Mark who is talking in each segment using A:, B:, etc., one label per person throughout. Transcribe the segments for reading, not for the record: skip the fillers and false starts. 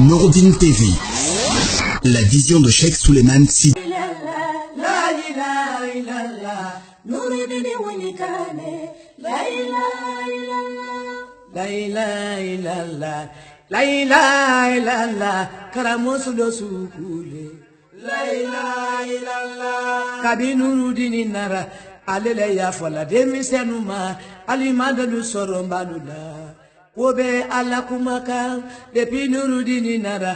A: Nourdine TV, la vision de Cheikh Souleymane Sy.
B: La ilaha illallah karamosulo sukule la ilaha illallah kabi Nourdine nara alele ya fola demisenuma alimadalu sorombalula wobe ala kumaka depuis Nourdine nara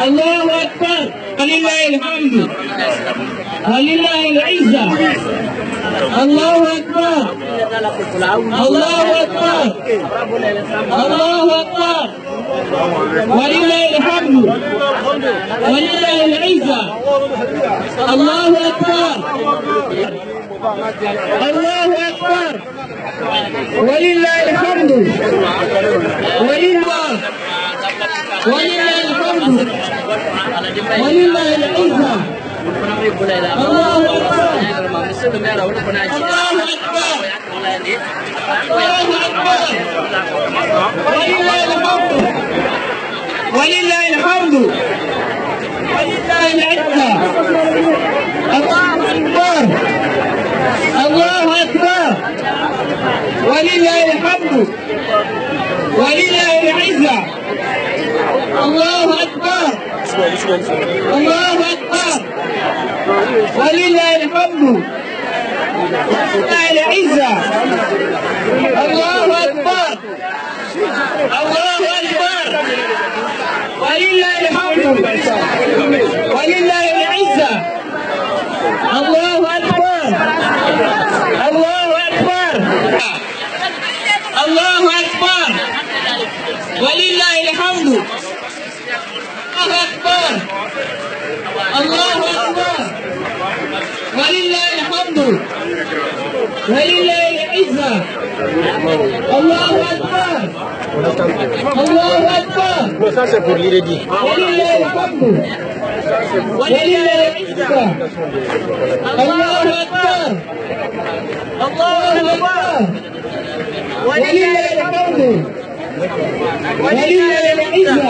C: الله أكبر ولله الحمد ولله العزة الله أكبر الله أكبر الله أكبر ولله الحمد ولله العزة الله أكبر الله أكبر ولله الحمد ولله الحمد ولله العزة الله أكبر ولله الحمد ولله العزة الله أكبر الله أكبر ولله الحمد ولله العزة الله أكبر الله أكبر ولله الحمد ولله العزة الله أكبر الله أكبر ولله الحمد ولله العزة الله أكبر الله أكبر الله أكبر ولله الحمد الله أكبر الله أكبر ولله الحمد ولله العزة الله أكبر الله أكبر ولله الحمد ولله العزة الله أكبر الله أكبر ولله الحمد ولله العزة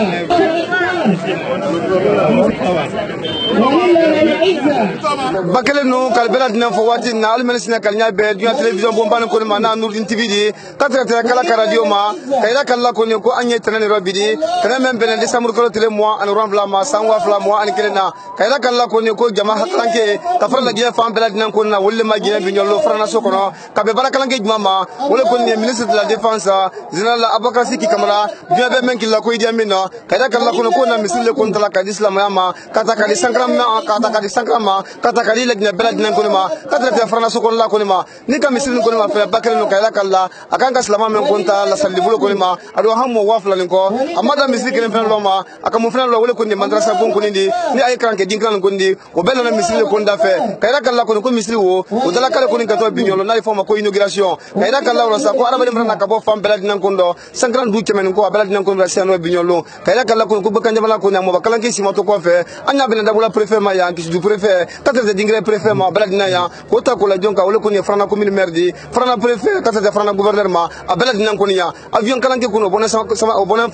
D: bakele no kalbela dina fo wati na almenisina kalnya be dunya television bomban ko ma na nurdin tv di katra kala ka radio ma kayda kala ko ne ko anye tanani robidi kana men belen décembre ko tele mois an renvla ma sanwa fla mois an kelena kayda kala ko ne ko jama hatranke tafar la gina fam bela dina ko na wolle ma gina bi nyollo frana sokono ka be bala kala nge mama wala ko ne ministre de la défense général Abakar Siki Kamara dunya be men kila ko idi amina kayda kala ko ne ko na misile ko ntala ka islam ma kata ka sangram na kata ka sangrama kata kali lagna belad nan kunima kata ta frana sokon la kunima ni kam misil kunima fa bakal no kayla kala akan ka salama men kunta la sallibulo kunima ado hammo wafla ko amada misil ken fen loma akam mo fen lo wala kunni madrasa bon kunindi ni ay kranke dinkran kundi o bella na misil kun da fe kayla kala kun ko misil wo o dala kala kun ka to binyolo na fo ma ko inauguration kayla kala wala sa ko araba dem frana ka bo fam belad nan kundo sangran du kemen ko belad nan kun rasiano binyolo kayla kala kun ko bakanja bala kun mo bakala ki simo to ko fe anya bena dabula préfet ma ya ki du préfet kata de dingre préfet ma baladina ya ko ta ko la jonka wala ko ni frana commune maire di frana préfet kata de frana gouverneur ma baladina ko ni ya avion kalanke ko no bona sama bona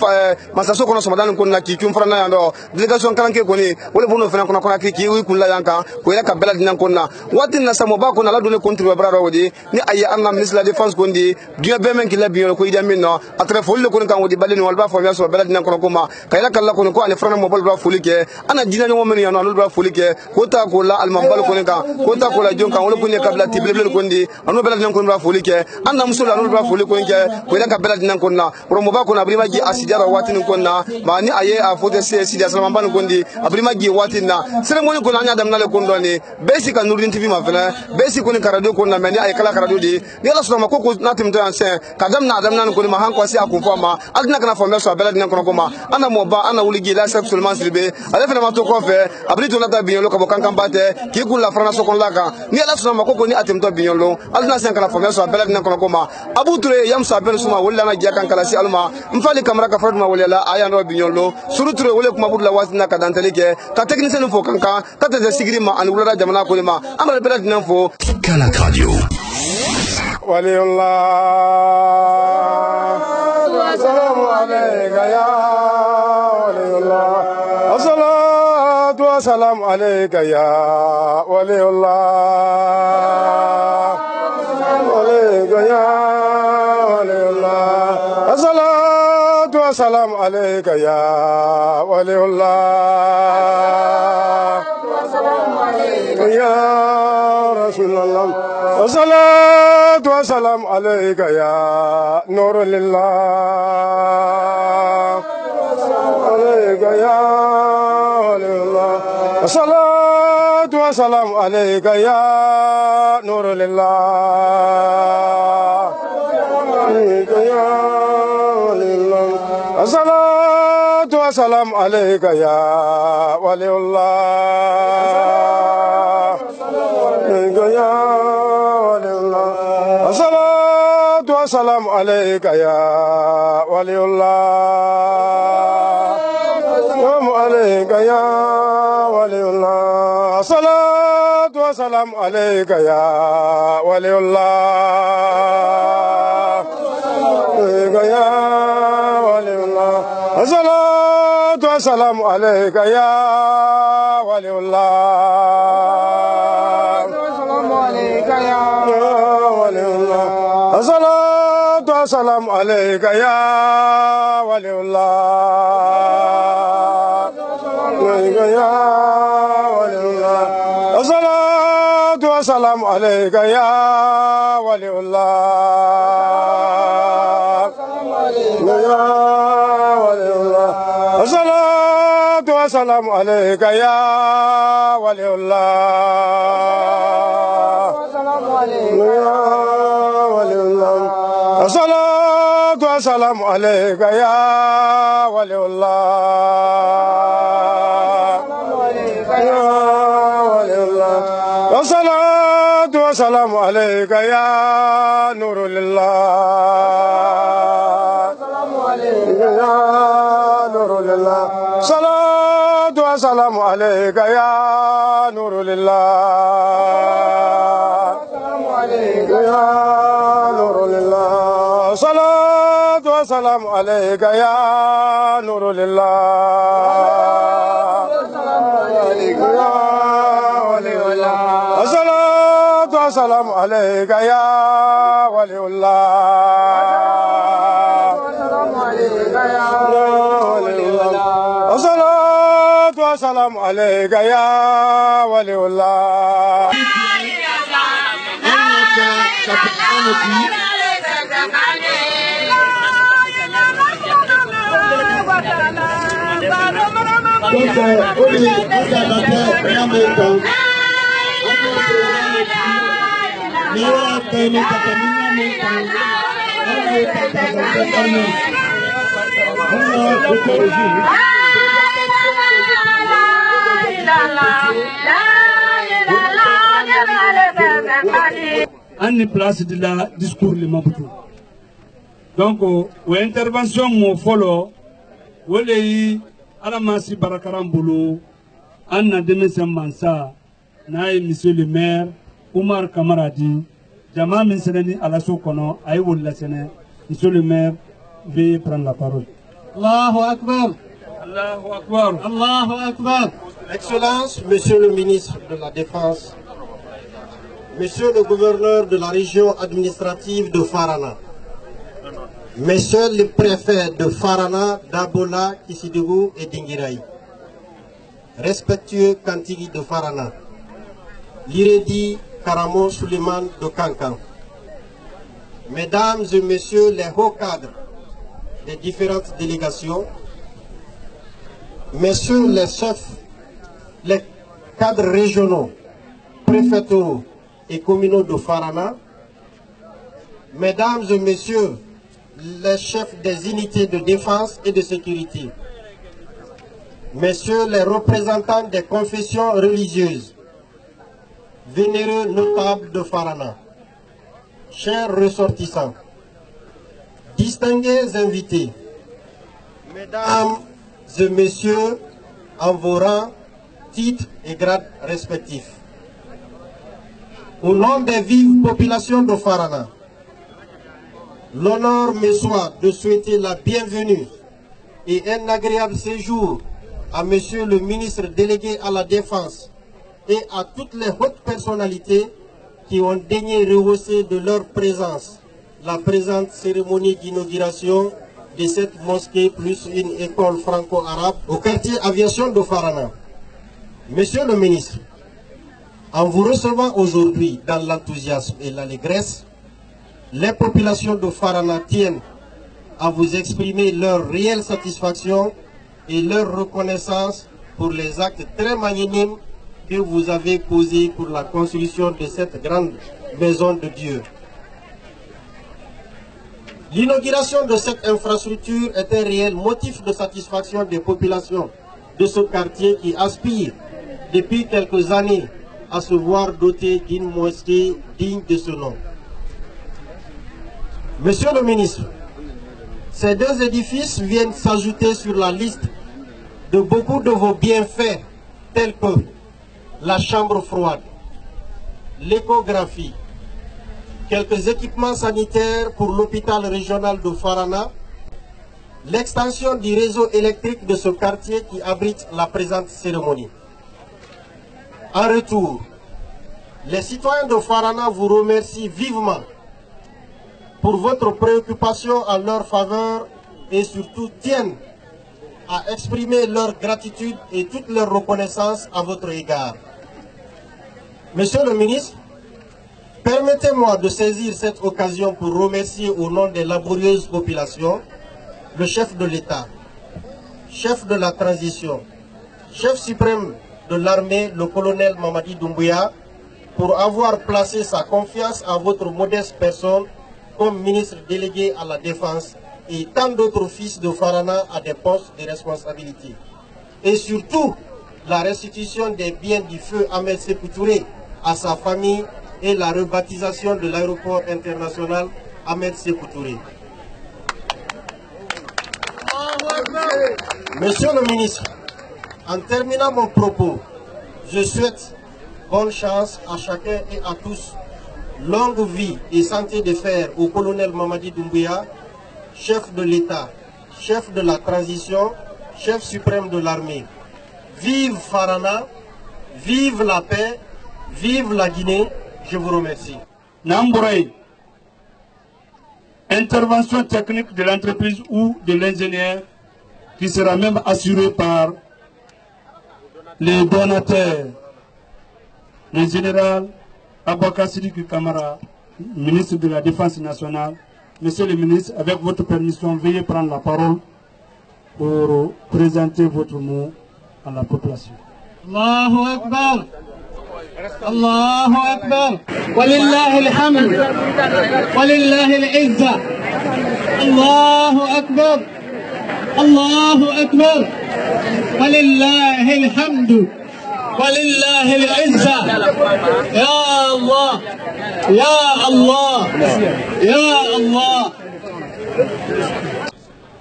D: masa so ko no sama dan ko na ki kum frana ya do délégation kalanke ko ni wala bono frana ko na ko na ki wi kun la yanka ko ya ka baladina ko na watin na samo ba ko na la donner contribuer brara wodi ni aya anna ministre de la défense ko ndi dio be men ki la biyo ko idi amino atre folle ko kan wodi balini wal ba fo ya so baladina ko ko ma kayla kala ko ko ani frana mo bal ba fulike ana dina no men ya no ba fulike kota ko la almambal ko neka kota ko la jonka wala ko ne kabla tiblel ko ndi anu bela nan ko ba fulike anda musul anu ba fulike ko nke ko la kabla nan ko na romo ba ko na brima gi asidara watin ko na ma ni aye a fote se sidia salmambal ko ndi abrima gi watin na ceremony ko na nya dam na le ko ndoni basic nurdin tv ma fena basic ko ni karado ko na meni ay kala karado di ni la sura ma ko na timto anse kadam na adam nan ko ma han ko si akun fama adna kana fama so bela nan ko ma ana mo ba ana wuligi la sexuellement sirbe ale fena ma to ko fe abri to na ta biyo ko kan bate ki kun la frana sokon laka ni ala suna makoko ni atemto binyolo alna sen kala famia so bela nan kono koma abu ture yam sa bel suma wala na giya kan kala si alma mfali kamera ka farduma wala aya no binyolo suru ture wala kuma budla wasina ka dantelike ka technicien fo kanka ka te sigiri ma an wala jamana ko ma amra bela nan fo
A: Kanak Radio.
D: waliyullah assalamu alayka ya waliyullah السلام عليك يا ولي الله عليك يا ولي الله الصلاة والسلام عليك يا ولي الله يا رسول الله الصلاة والسلام عليك يا نور لله عليك يا الصلاة والسلام عليك يا نور لله عليك يا ولي الله الصلاة والسلام عليك يا ولي الله عليك يا والسلام عليك يا ولي الله السلام عليك يا ولي الله صلاة وسلام عليك يا ولي الله يا ولي الله صلاة وسلام عليك يا ولي الله السلام عليك يا ولي الله الصلاة والسلام عليك يا ولي الله يا ولي الله الصلاة والسلام عليك يا ولي الله يا ولي الله الصلاة والسلام عليك يا ولي الله يا ولي الله الصلاة والسلام عليك يا ولي الله يا ولي الله الصلاة والسلام عليك يا نور الله يا نور الله صلاة والسلام عليك يا نور الله يا نور الله صلاة والسلام عليك يا نور الله يا ولي الله الصلاة والسلام عليك يا ولي الله يا ولي الله الصلاة والسلام عليك يا ولي الله
E: En place de la discours le Maputo. Donc, intervention mo follow, wole alamasi barakarambulu, anna demesen mansa, nae monsieur le maire, Oumar Kamaradi, Jama Minseneni Alasso Kono, Aïwoul Lassene, monsieur le maire, veuillez prendre la parole.
F: Allahu Akbar.
E: Allahu Akbar.
F: Allahu Akbar.
G: Excellence, Monsieur le ministre de la Défense, Monsieur le gouverneur de la région administrative de Farana, Messieurs les préfets de Farana, d'Abola, Kisidou et Dingiraï, respectueux Kantigi de Farana, Liredi Karamo Suleiman de Kankan, Mesdames et Messieurs les hauts cadres des différentes délégations, Messieurs les chefs, les cadres régionaux, préfectoraux et communaux de Farana, Mesdames et Messieurs les chefs des unités de défense et de sécurité, Messieurs les représentants des confessions religieuses, vénéreux notables de Farana, chers ressortissants, distingués invités, Mesdames et Messieurs, en vos rangs, titres et grades respectifs. Au nom des vives populations de Farana, l'honneur me soit de souhaiter la bienvenue et un agréable séjour à Monsieur le ministre délégué à la Défense et à toutes les hautes personnalités qui ont daigné rehausser de leur présence la présente cérémonie d'inauguration de cette mosquée plus une école franco-arabe au quartier aviation de Farana. Monsieur le ministre, en vous recevant aujourd'hui dans l'enthousiasme et l'allégresse, les populations de Farana tiennent à vous exprimer leur réelle satisfaction et leur reconnaissance pour les actes très magnanimes que vous avez posés pour la construction de cette grande maison de Dieu. L'inauguration de cette infrastructure est un réel motif de satisfaction des populations de ce quartier qui aspirent depuis quelques années à se voir doté d'une mosquée digne de ce nom. Monsieur le ministre, ces deux édifices viennent s'ajouter sur la liste de beaucoup de vos bienfaits, tels que la chambre froide, l'échographie, quelques équipements sanitaires pour l'hôpital régional de Farana, l'extension du réseau électrique de ce quartier qui abrite la présente cérémonie. En retour, les citoyens de Farana vous remercient vivement pour votre préoccupation en leur faveur et surtout tiennent à exprimer leur gratitude et toute leur reconnaissance à votre égard. Monsieur le ministre, permettez-moi de saisir cette occasion pour remercier au nom des laborieuses populations le chef de l'État, chef de la transition, chef suprême de l'armée, le colonel Mamadi Doumbouya, pour avoir placé sa confiance en votre modeste personne comme ministre délégué à la Défense et tant d'autres fils de Farana à des postes de responsabilité. Et surtout, la restitution des biens du feu Ahmed Sékou Touré à sa famille et la rebaptisation de l'aéroport international Ahmed Sékou Touré. Monsieur le ministre, en terminant mon propos, je souhaite bonne chance à chacun et à tous, longue vie et santé de fer au colonel Mamadi Doumbouya, chef de l'État, chef de la transition, chef suprême de l'armée. Vive Farana, vive la paix, vive la Guinée, je vous remercie.
E: Nambouraï, intervention technique de l'entreprise ou de l'ingénieur qui sera même assurée par les donateurs. Le général Aboubacar Sidiki Kamara, ministre de la Défense nationale. Monsieur le ministre, avec votre permission, veuillez prendre la parole pour présenter votre mot à la population.
F: Allahu Akbar. Allahu Akbar. Walillahi alhamd. Walillahi al-izza. Allahu Akbar. Allahu Akbar. Walillahi alhamd. ولله العزة يا الله يا الله يا الله.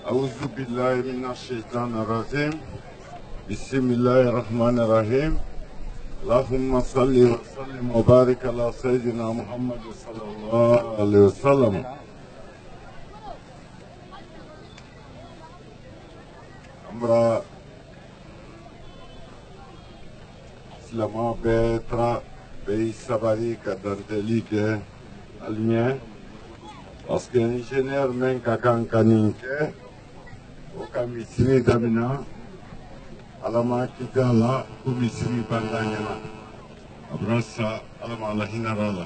H: أعوذ بالله من الشيطان الرجيم بسم الله الرحمن الرحيم اللهم صل وسلم وبارك على سيدنا محمد صلى الله عليه وسلم. أمرا Lama betra bei sabari kadanteli ke almien parce que ingénieur men kakan kaninke o kamisiri damina alama kitala kumisiri bandanyana abrasa alama lahinarala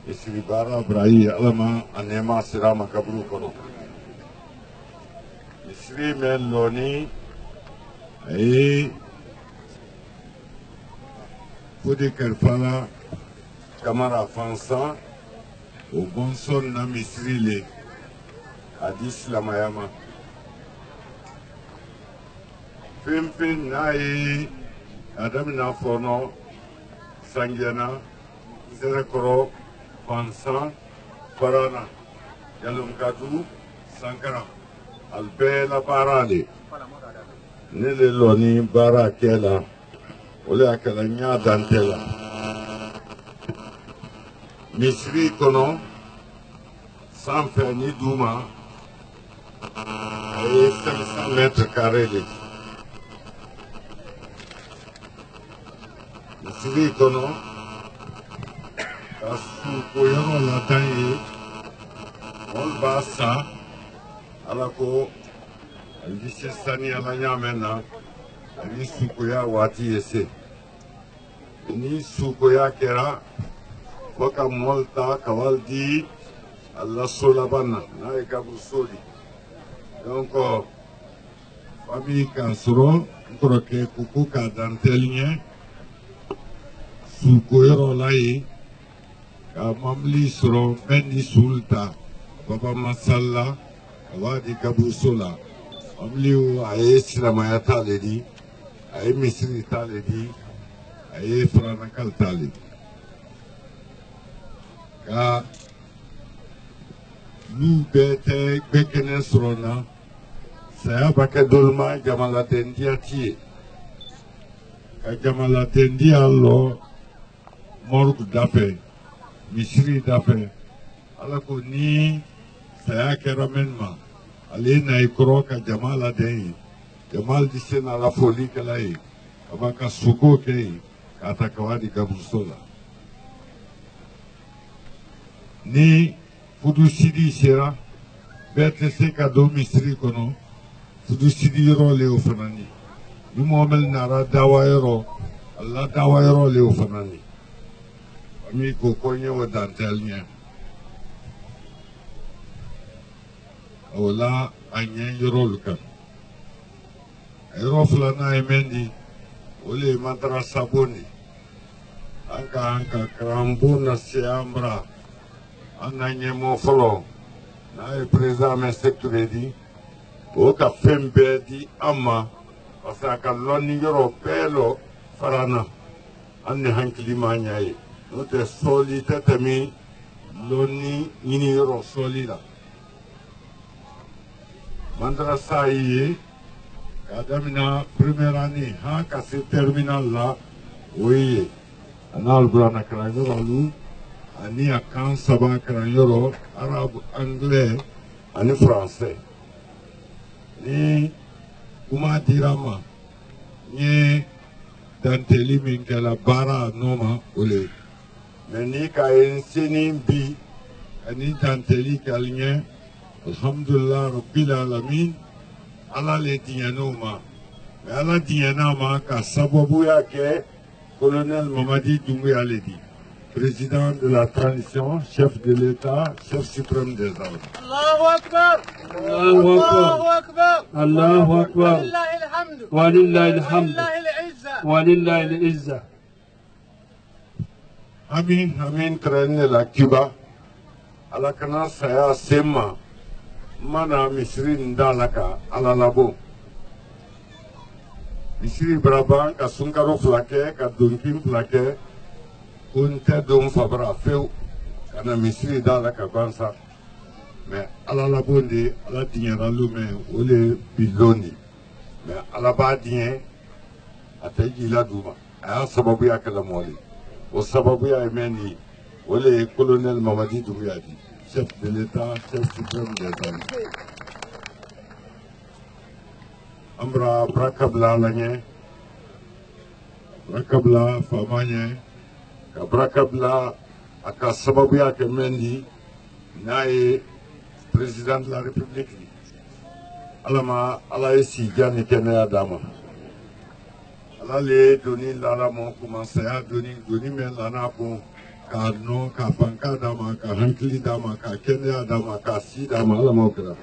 H: isri bara brai alama anema sirama kabru kono isri men loni ai Fode Kerfala, Kamara Fansa, au bon son na Misrile, Addis Lamayama. Fimfin Nae, Adam Nafono, Sangiana, Zerekoro, Fansa, Farana, Yalumkadu, Sankara, Albela Barale, Nele Loni Barakela. Ole akalanya dantela Misri kono sans faire ni douma et 500 mètres carrés de Misri kono kasu koyano latanye on basa alako alvise sani alanya mena ni sukoya wati ese ni sukoya kera foka molta kawaldi alla solabana na ekabu soli donc famille kasro troke kuku ka dantelnye sukoyoro lai ka mamli soro bendi sulta baba masalla kawadi kabu sola mamli aye silamaya taledi aye misiri taledi aye franakal taledi ka nous bête bekene srona saya bake dolma jamala dendia tie ka jamala dendia lo morgu dafe misri dafe ala ko ni saya kera menma ale na ikro ka jamala dei jamal disena la folie kala yi abaka suko kei kata kawadi gabusola ni fudu sidi sera bete se ka do misri kono fudu sidi ro le ofanani ni momel nara dawayro Allah dawayro le ofanani ami ko konye wa dantel nye awla anye yoro lukan ayro fulana emendi ole madrasa boni anka krambuna siambra ananye mo folo na e président me secteur di o ka fembe di amma pasaka lonni yoro pelo farana anne hankili manyaye no te soli tetemi lonni nini yoro soli la madrasa yi kadamina première année ha ka se terminal la oui anal blana krayoro lu ani akan saba krayoro arabe anglais ani français ni kuma dirama ni danteli min kala bara noma ole meni ka ensini bi ani danteli kalnya alhamdulillah rabbil alamin ala le diyanoma ala diyanama ka sababu yake colonel Mamadi Doumbouya Ledi, président de la transition, chef de l'État, chef suprême des armées.
F: Allahu Akbar. Allahu Akbar.
E: Allahu Akbar.
F: Walillahi alhamdu.
E: Walillahi alhamdu.
F: Walillahi al-izza.
E: Walillahi al-izza.
H: Amin traîne la Cuba. À la kana saya sema mana misri ndalaka ala labo. Misri Brabant ka sunkaro flake ka dunkin flake kunte don fabra feu kana misri ndalaka bansa. Mais ala labo ndi ala dinyara lume ole biloni. Mais ala ba dinye ataji la duma. Aya sababu ya kala moli. O sababu ya emeni ole colonel Mamadi Doumbouya Ledi, chef de l'État, chef suprême des armées. Amra brakabla lanye, brakabla famanye, ka brakabla aka sababu ya kemendi nae président de la République. Alama ala esi jani kene adama. Ala le doni lala mon commence à doni men lana ko ka no ka panka dama ka hankili dama ka kene dama ka si dama ala mo kra.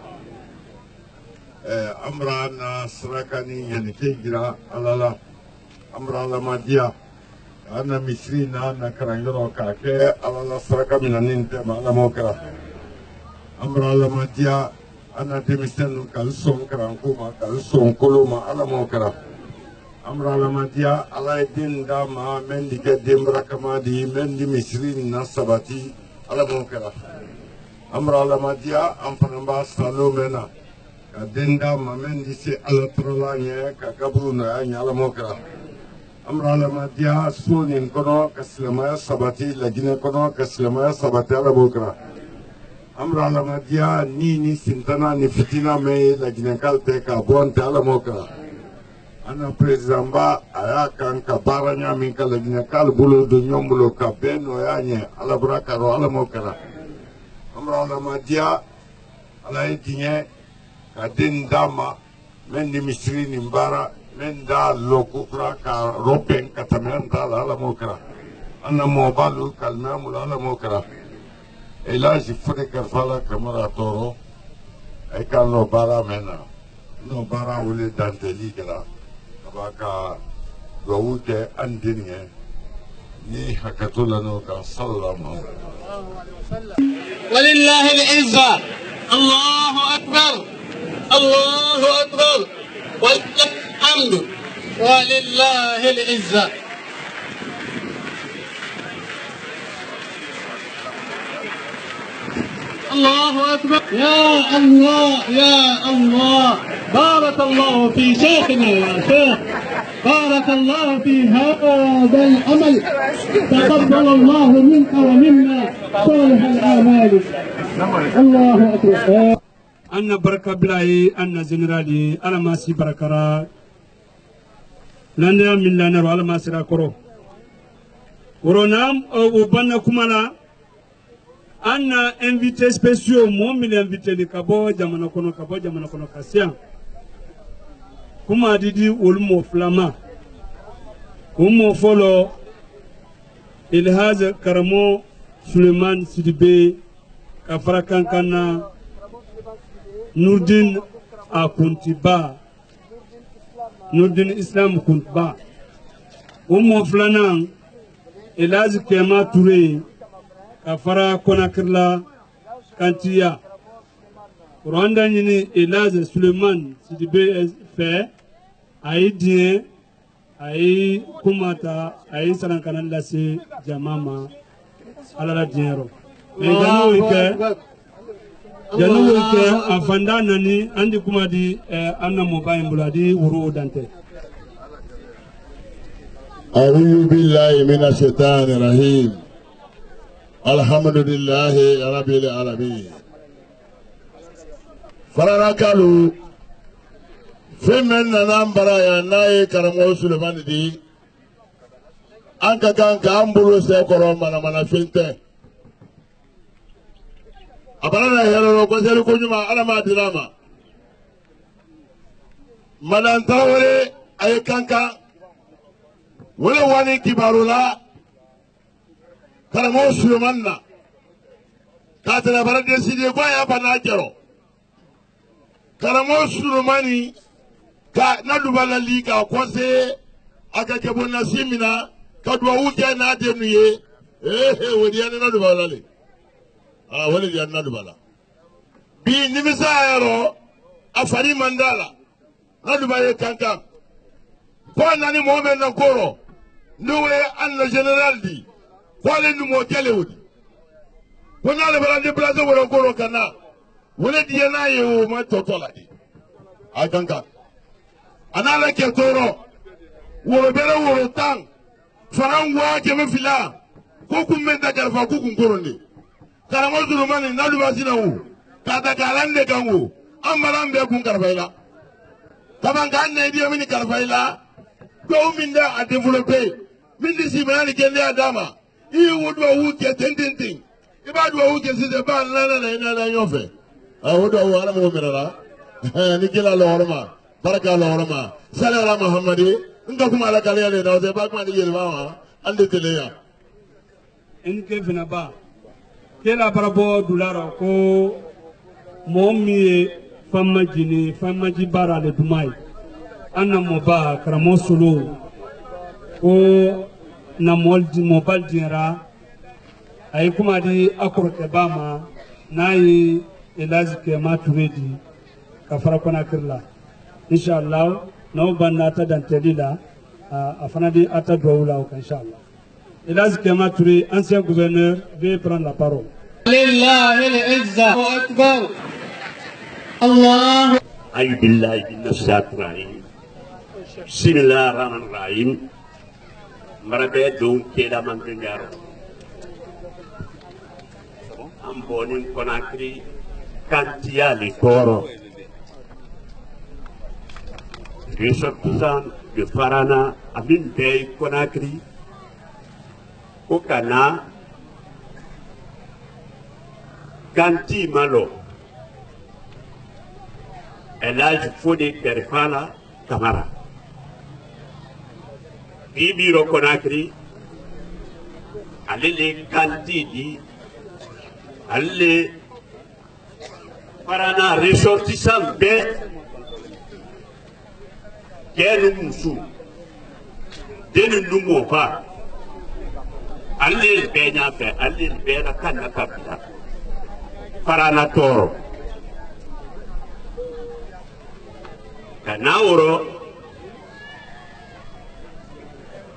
H: Amra na srakani yani ke gira alala amra la madia ana misri na karangoro ka ke alala sraka minanin te ala mo kra. Amra la madia ana demisen kalson krankuma kalson koloma ala mo kra. Amra lamadia ala din dama mendi ke dembra kamadi mendi misri na sabati ala bonkara. Amra lamadia ampanamba salomena ka denda mendi se ala trolanye ka kabru na anya ala mokara. Amra lamadia sunin kono kaslamaya sabati lagine kono kaslamaya sabati ala bonkara. Amra lamadia ni sintana ni fitina me lagine kalte ka bonte ala mokara. Ana président ba aya kan ka baranya min kala gina kal bulo do nyombulo ka beno yanye ala braka ro ala mokara amra ala madia ala etinye ka den dama men ni misri ni mbara men da lokukra ka ropen ka tamenta ala mokara ana mobalu kalmamu ala mokara ela ji fode ka fala kamara toro e kan no bara mena no bara wule danteli kala baka gawuke andinye ni hakatula no ka sallama
F: walillahi al-izza. Allahu Akbar. Allahu Akbar. Walillahi alhamdu. Walillahi al-izza. الله أكبر يا الله يا الله بارك الله في شيخنا يا شيخ بارك الله في هذا العمل تقبل الله منك ومنا صالح الأعمال الله أكبر
E: أنا بركة بلاي أنا زنرالي أنا ماسي بركة لأننا من لنا وعلى ما سراكرو ورونام أو بنا كمالا أنا invité spéciaux mon mille invité de Kabo jamana kono Kassia kuma didi ulmo flama umo folo Ilhaz Karamo Suleiman Sidibé Kafra Kankana Nurdin Akuntiba Nurdin Islam Kuntba umo flanan Ilhaz Kema Touré Kafara Konakirla Kantia Rwanda Nini Ilhaz Suleiman Sidibé fait Aïdien Aïe Kumata Aïe Sarankanan Lase Jamama Alala Diero Janu wike afanda nani andi kumadi anna mobile mbuladi uru dante
H: أعوذ بالله من الشيطان الرجيم الحمد لله رب العالمين فراركالو فمن نمبر يا ناي كرمو سليمان دي أنك كان كامبلو سيكورو مانا فينته أبانا هيرو كوزيرو كونيما على ما دراما مدان تاوري أي كانكا ولا واني كبارولا كرمو سليمان كاتنا برد سيدي بايا بناجرو كرمو سليماني ka nadubala liga kwase akakebona simina kadwa uke na denuye wodi yana nadubala le wodi yana nadubala bi nimisa yaro afari mandala nadubaye kanka ko nani momen na koro nduwe anno general di ko le numo tele wodi ko na le balande plaza woro koro kana wodi yana yo ma totola di akanka anala ke toro woro bere woro tang faran wa ke me fila ko kum men da garfa ko kun koronde karamo zulumani nalu basina wu kada kalande kangu amaran be kun karfaila taban kan ne dio mini karfaila ko min da a developer min disi manani ke ne adama I wodo wu ke tententin ibadu wu ke side ba na na yofe a wodo wala mo mirara ni kila lo horma baraka Allahumma salli ala Muhammadi inga kuma ala kaliya le da sai ba kuma ni yelwa wa ande teleya
E: en ke fina ba kela barabo dulara ko momi famma jini famma jibara le dumai anna moba karamo solo ko na moldi mobile dira ay kuma di akorte bama nayi Ilhaz Kema Touré di kafara kona kirla Inch'Allah, nous banata dantelila, afanadi ata douaoula Inch'Allah. Ilhaz Kema Touré, ancien gouverneur, veuillez prendre la parole.
F: لله العزة أكبر الله
I: أعوذ بالله من الشيطان الرجيم بسم الله الرحمن الرحيم مربى دون كلا من تجارو أمبونين كوناكري كانتيا لكورو ressortissants de Farana, Abin Bey, Conakry, Okana, Kanti Malo, Elhaj Fode Kerfala, Kamara. Bibiro Conakry, Alele Kanti di, Alele Farana, ressortissants Bey, Kenu musu denu numo fa alle benya fe alle bena kana kapita Farana toro kana oro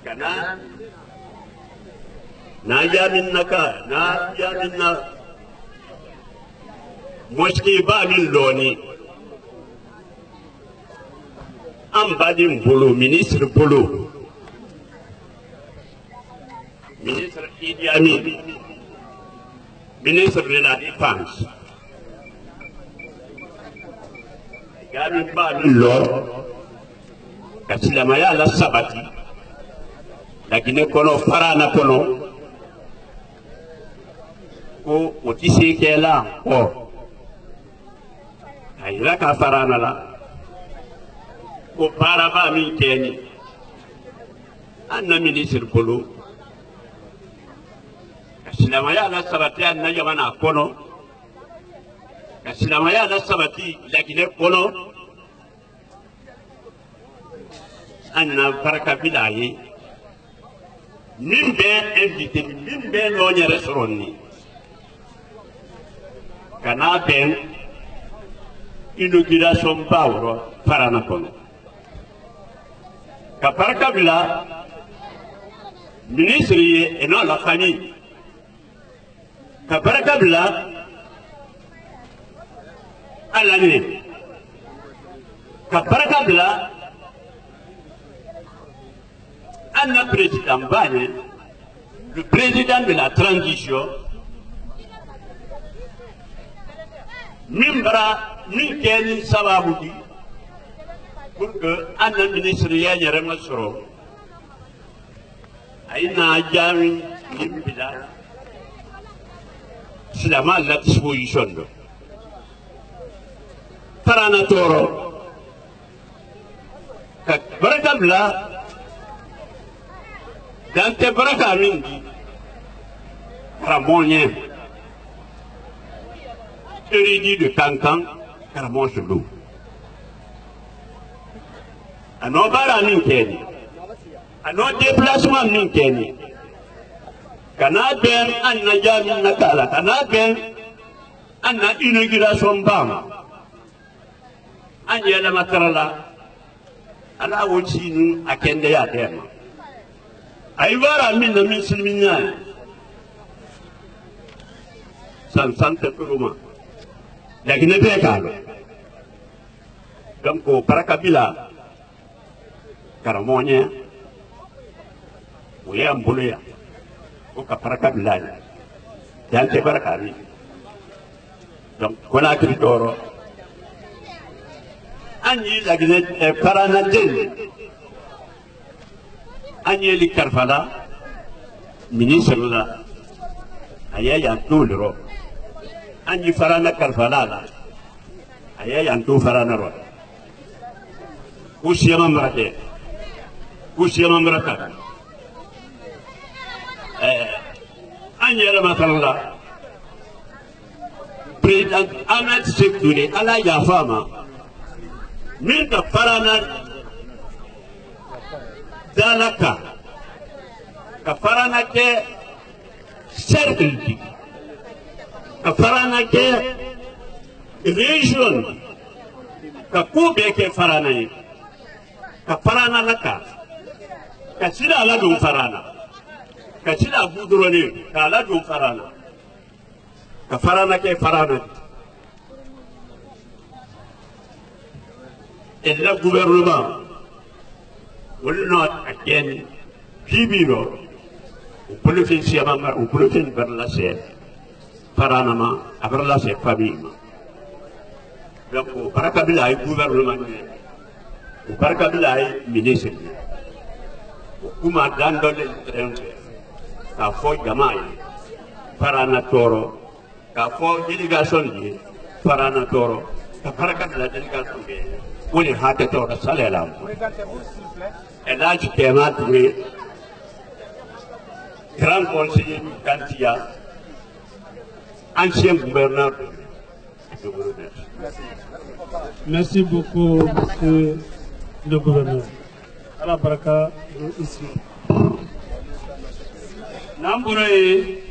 I: kana na yamin naka na yamin na mosquée ba min loni Ambadim Bolo, ministre Bolo, ministre Idi Amin, ministre de la Défense. Gabi ba lo kasilamaya la sabati lakini kono farana kono ko otisi kela ko ayira ka farana la ko para ba min keni anna ministre Bolo kasilamaya la sabati anna jamana kono kasilamaya la sabati lakini kono anna baraka bilaye mimbe invité mimbe lo nyere soronni kana ben inauguration bawro parana kono ka baraka bila ministre et non la famille ka baraka bila alane ka baraka bila Anna président Bane, le président de la transition, Mimbra, Minken Sababoudi, pour que Anna ministre Yann Soro, Aïna Jami, Mimbila, c'est la mal la disposition. Paranatoro, Bradabla, dans tes bras camindi, Ramonien, érudit de Cancan, Ramon Chelou. À nos barres Minkeni, à nos déplacements Minkeni, Canadien, Anna Yami Nakala, Canadien, Anna inauguration Bama, Anna Makarala, Anna Wojinu, à Kendea Dema. Aïvara mina musulmana san sante kuruma lakini bekalo donc parakabila karamonya uya mbuluya uka parakabila yante barakari donc kona kritoro anyi lakini parana deni Agnelli Carfala, ministre là, Aya Yantoulro, Agni Farana Carfala, Aya Yantou Farana Roy, Oussiamambrate, Oussiamambrata, Agnella Matala, président Ahmed Sektouré, Ala Yafama, Milka Farana. Dalaka kafarana ke cercle kafarana ke region kakube ke farana yi kafarana laka kasida la dum farana kasida budurone kala dum farana kafarana ke farana et le gouvernement will not again Pibino, Upulifin Siamama, Upulifin Berlase, Paranama, Aberlase Famima. Donc, Paracabila, gouvernement, Paracabila, ministre, Kuma Dandole, Kafo Gamay, Paranatoro, Kafo délégation, Paranatoro, Paracabila délégation, où les Hatatora Salela. Et là, je t'ai trouvé grand conseiller Kantia, ancien gouverneur de Gouverneur.
E: Merci beaucoup, monsieur le gouverneur. À la baraka ici. Nambouré,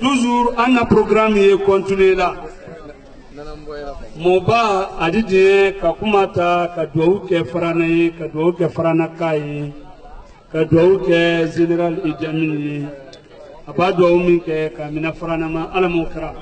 E: toujours un programme qui continue là. Moba adidie kakumata kadou ke faranaye kadou ke faranakai kadou ke général Idjamini abadou min ke kamina faranama alamokra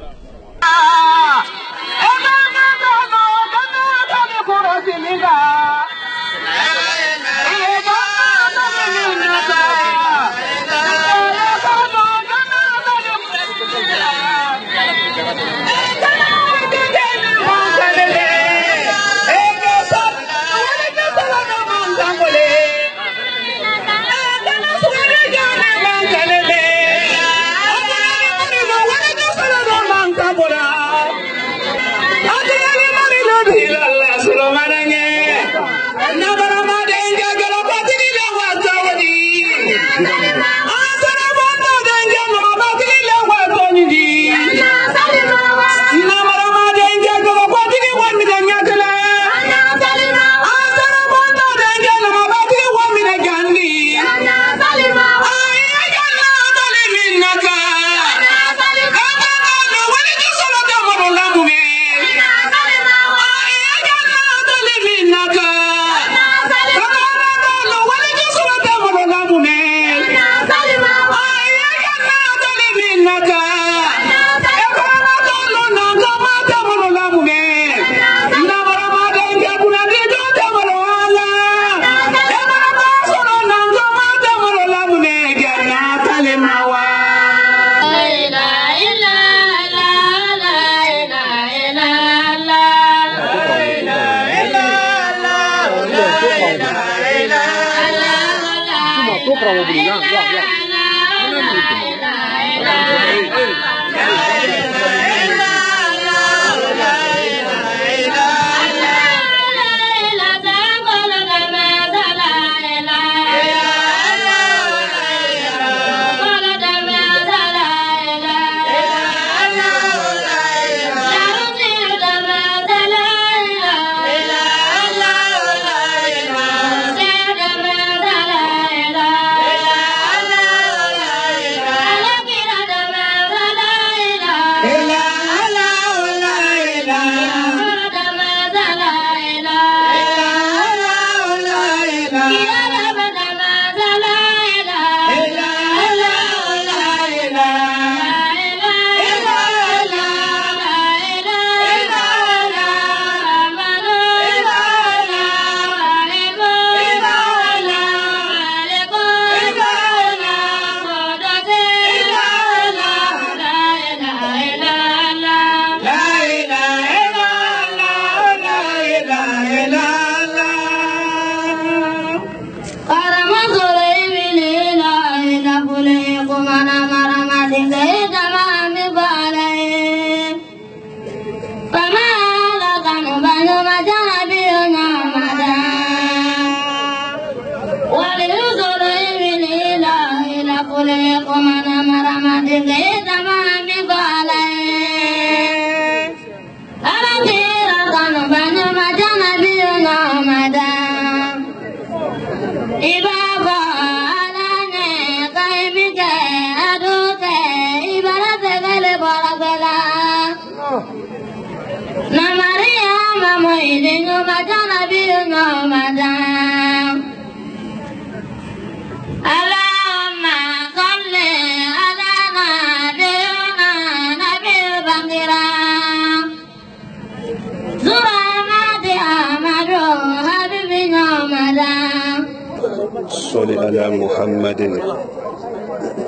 J: صل على محمد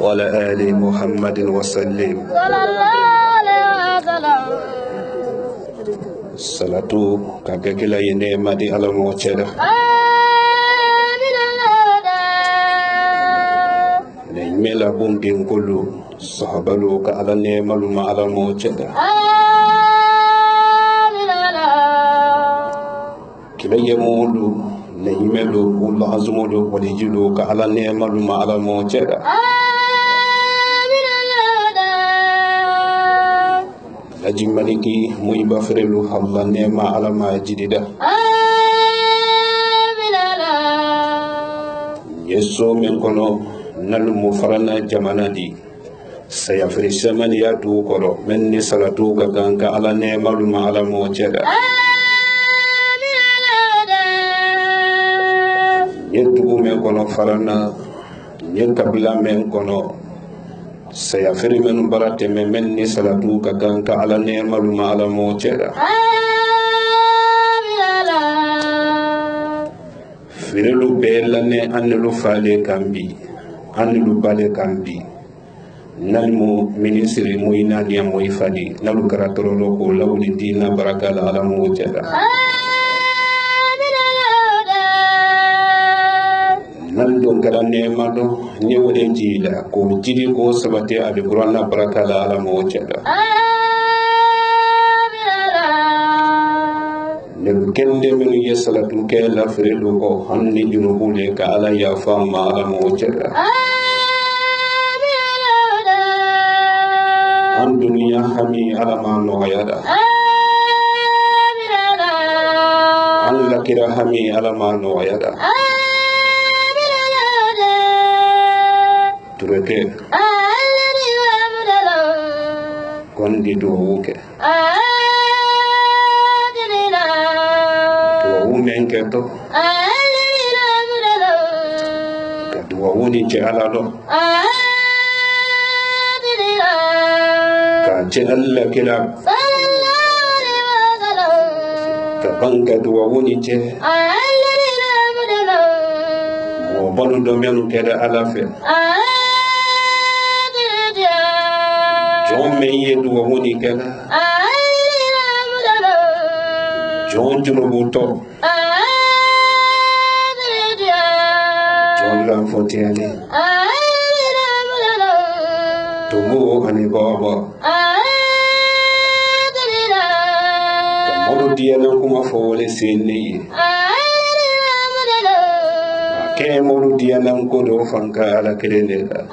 J: وعلى آل محمد وسلم صلاة كاكلا ينما دي على موتشدا نيملا بوندين كله صحابلو كالا نيمالو ما على موتشدا كلا يمولو نيملو والله عزمولو وليجلو كالا نيمالو ما على موتشدا Haji Maliki muy bafrelu Allah nema ala ma jidida yeso men kono nalu mu farana jamana di saya fri semani ya du koro men ni salatu ga ganga ala nema lu ma ala mo jeda yetu men kono farana yen kabila men kono saya firi men barate men ni salatu ka ganka ala ne'malu ma ala mo ceda firilu belane anelu fale kambi anelu bale kambi nalmu ministri mo inani mo ifadi nalu karatoro ko lawli dina barakala ala mo ceda nando garane mado nyewde jila ko jidi ko sabate ade qur'ana barakala ala mo ceda ne kende min yesalatu ke la fredo ko hanni junubule ka ala ya fama ala mo ceda an dunya hami ala ma no yada an lakira hami ala ma no yada tureke kondi do wuke to wumen keto kadu wuni ce ala do ka ce Allah kila ka banka do wuni ce mo bonu do menu keda ala fe John Meyedu woni kala John Junubuto John lan fotiyani Tumbu ani baba Modu diana kuma fowole sinni Ke modu diana ko do fanka ala kelenda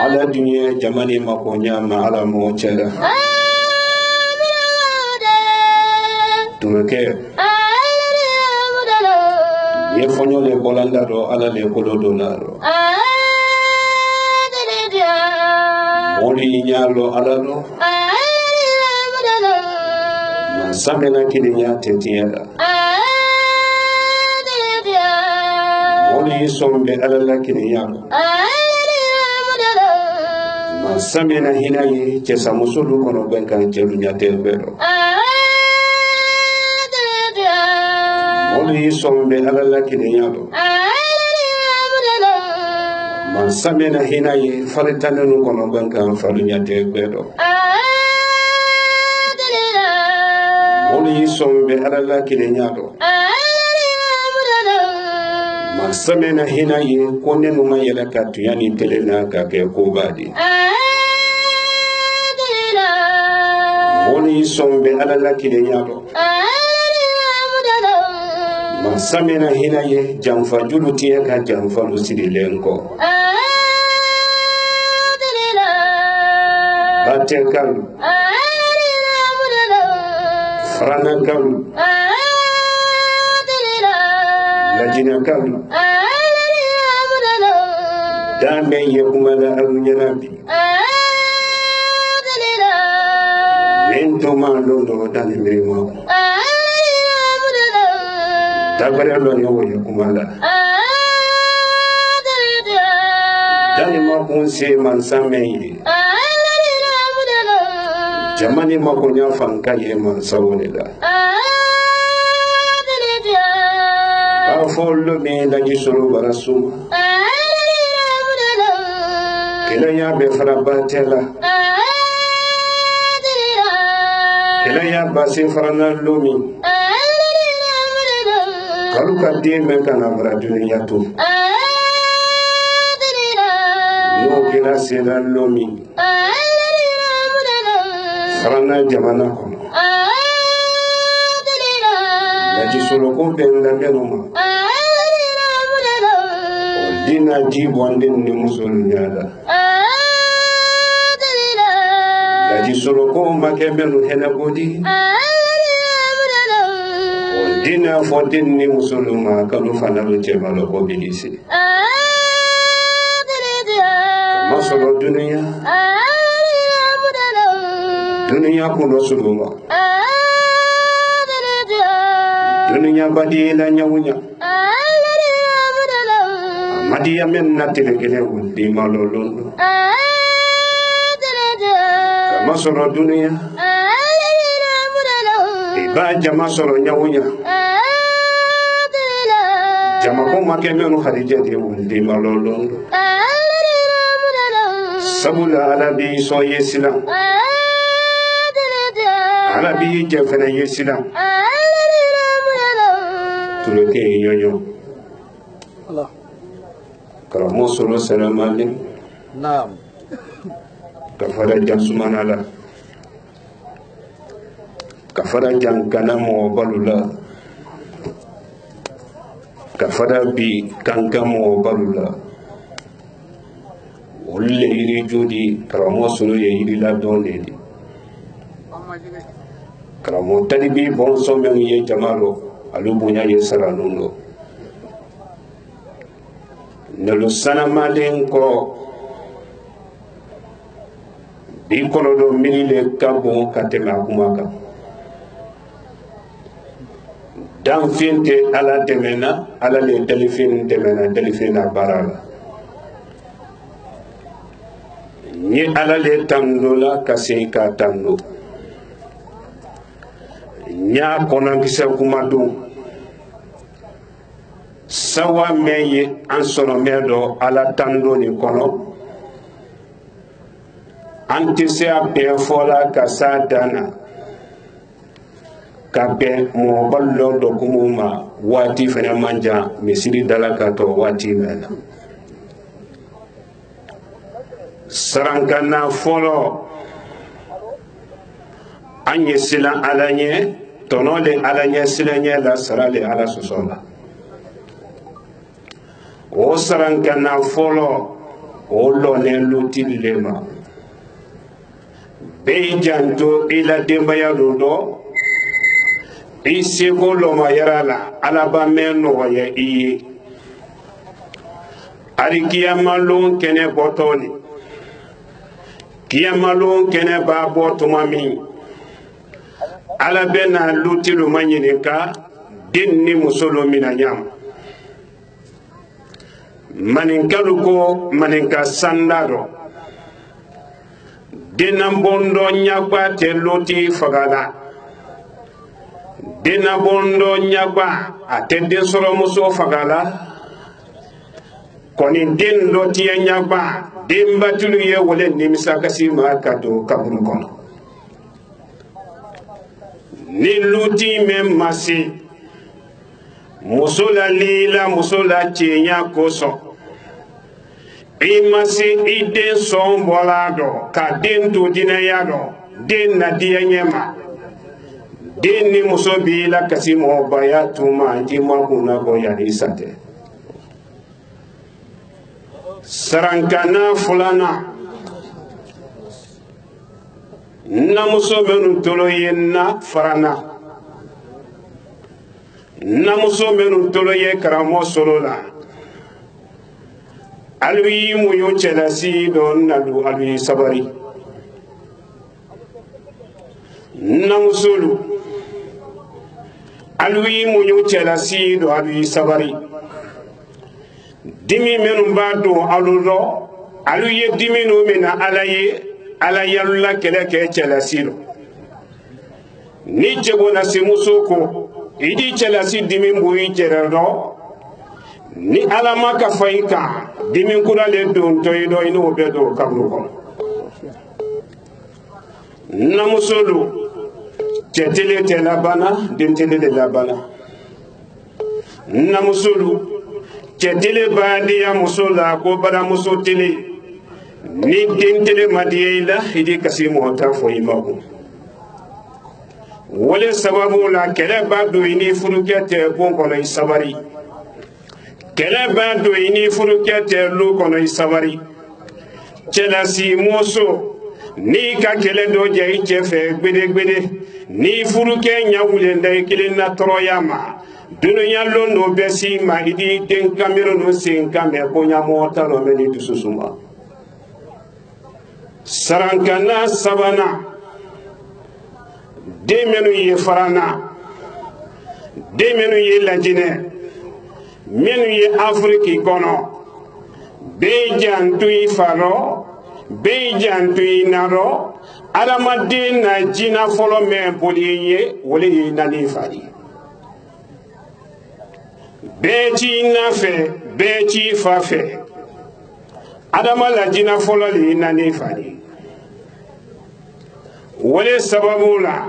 J: Ala dunya jamani makonya ma ala mo chela Tureke Ye fonyo le bolanda do ala le kodo dolaro Moli nyalo ala do Samena kilinya tetiela Moli sombe ala la kilinya Samena hinayi chesa musulu kono benka jerunya tebero Moli sombe ala la kilinya Samena hinayi faritanu kono benka falunya tebero Moli sombe ala la kilinya Samena hinayi kone numa yela katu yani telena kake kubadi Moli sombe ala la kilinya Samena hinayi jamfa julutia ka jamfa lusidilenko Batekal Franakal Lajinakal Dame yekumala alunyanabi Mento malondo dani mirimo Tabare lo nyowo yekumala Dani makunse mansame Jamani makonya fanka ye mansawonela Afolo me la gisoro barasuma Kelaya be farabatela Kelaya basi farana lumi Kaluka dime kana braduniya tu No kila sela lumi Farana jamana kono Gisoro ko benda benuma Dina jibondin ni musul nyala Gisoro ko makebelu henabodi Dina fotin ni musuluma kanu fanalu jemalo ko bilisi Masolo dunia Dunia kuno suluma Dunia badila nyawunya Madia men natilekele di malolondo Masoro dunia Iba jama soro nyawunya Jama ko makemenu harije di malolondo Sabula alabi so yesila Alabi jefena yesila Tureke yoyo
B: Allah
J: Karamo solo salam alim
B: Naam
J: Kafara jang sumanala Kafara jang kanamo balula Kafara bi kankamo balula Ulle iri jodi karamo solo ye iri la donedi Karamo talibi bonso men ye jamalo Alubunya ye saranundo Nelu sanamalen ko Bikono do minile kabo kateme akumaka Danfinte ala demena ala le delifin demena delifina barala Ni ala le tandola kasika tando Nya konankisa kumadu Sawa meye ansono medo ala tando ni kono Antise a be fola kasa dana Kabe mo ballo do kumuma waati fana manja misiri dalaka to waati mena sarankana folo anye sila alanye tonole alanye silanye la sarale ala susola o sarankana folo o lone lutilema bejanto ila dembaya do isego loma yarala alaba meno waya iye ari kiyamalon kene botoli kiyamalon kene ba botumami ala bena lutilu manyinika dinni musolo minanyam maninkaluko maninka sandaro dinam bondo nyagba te luti fagala dina bondo nyagba atende soro muso fagala koni din loti nyagba dimba tulu ye wole nimisa kasima kato kaburu kono ni luti mem masi musola lila musola chenya koso imasi iden son bolado ka din to dinayado din na dianyema din ni muso bi la kasimo bayatuma jima kuna ko yani sate sarankana fulana na muso benu tolo yenna farana na muso benu tolo ye karamo solola alwi mu yo chelasi don nalu alwi sabari na musulu alwi mu yo chelasi do alwi sabari dimi menu bado alulo alwi dimi no mena alaye la kele ke chelasi do ni jego na semusoko idi chelasi dimi mbuyi jerado ni alama ka faika dimi kura le don toyido ino bedo kabru ko na musulu tetele te labana dentele de labana na musulu tetele badi ya musula ko bada musutele ni dentele madiela idi kasimu ta fo imago wala sababu la kele bado ini furukete bon kono isabari kele bado ini furukete lu kono isabari chelasi moso ni ka kele do je ichefe gbede ni furuke nyawule ndai kile na toroyama dunya londo besi ma idi den kamero no sin kambe ko nyamota no meni dususuma sarankana sabana de menu ye farana de menu ye lajine menu ye afriki kono bejantu ifaro bejantu inaro adamaden na jina folo me boliye wole nani fadi beji nafe beji fafe adama la jina folo li nani fadi wole sababu la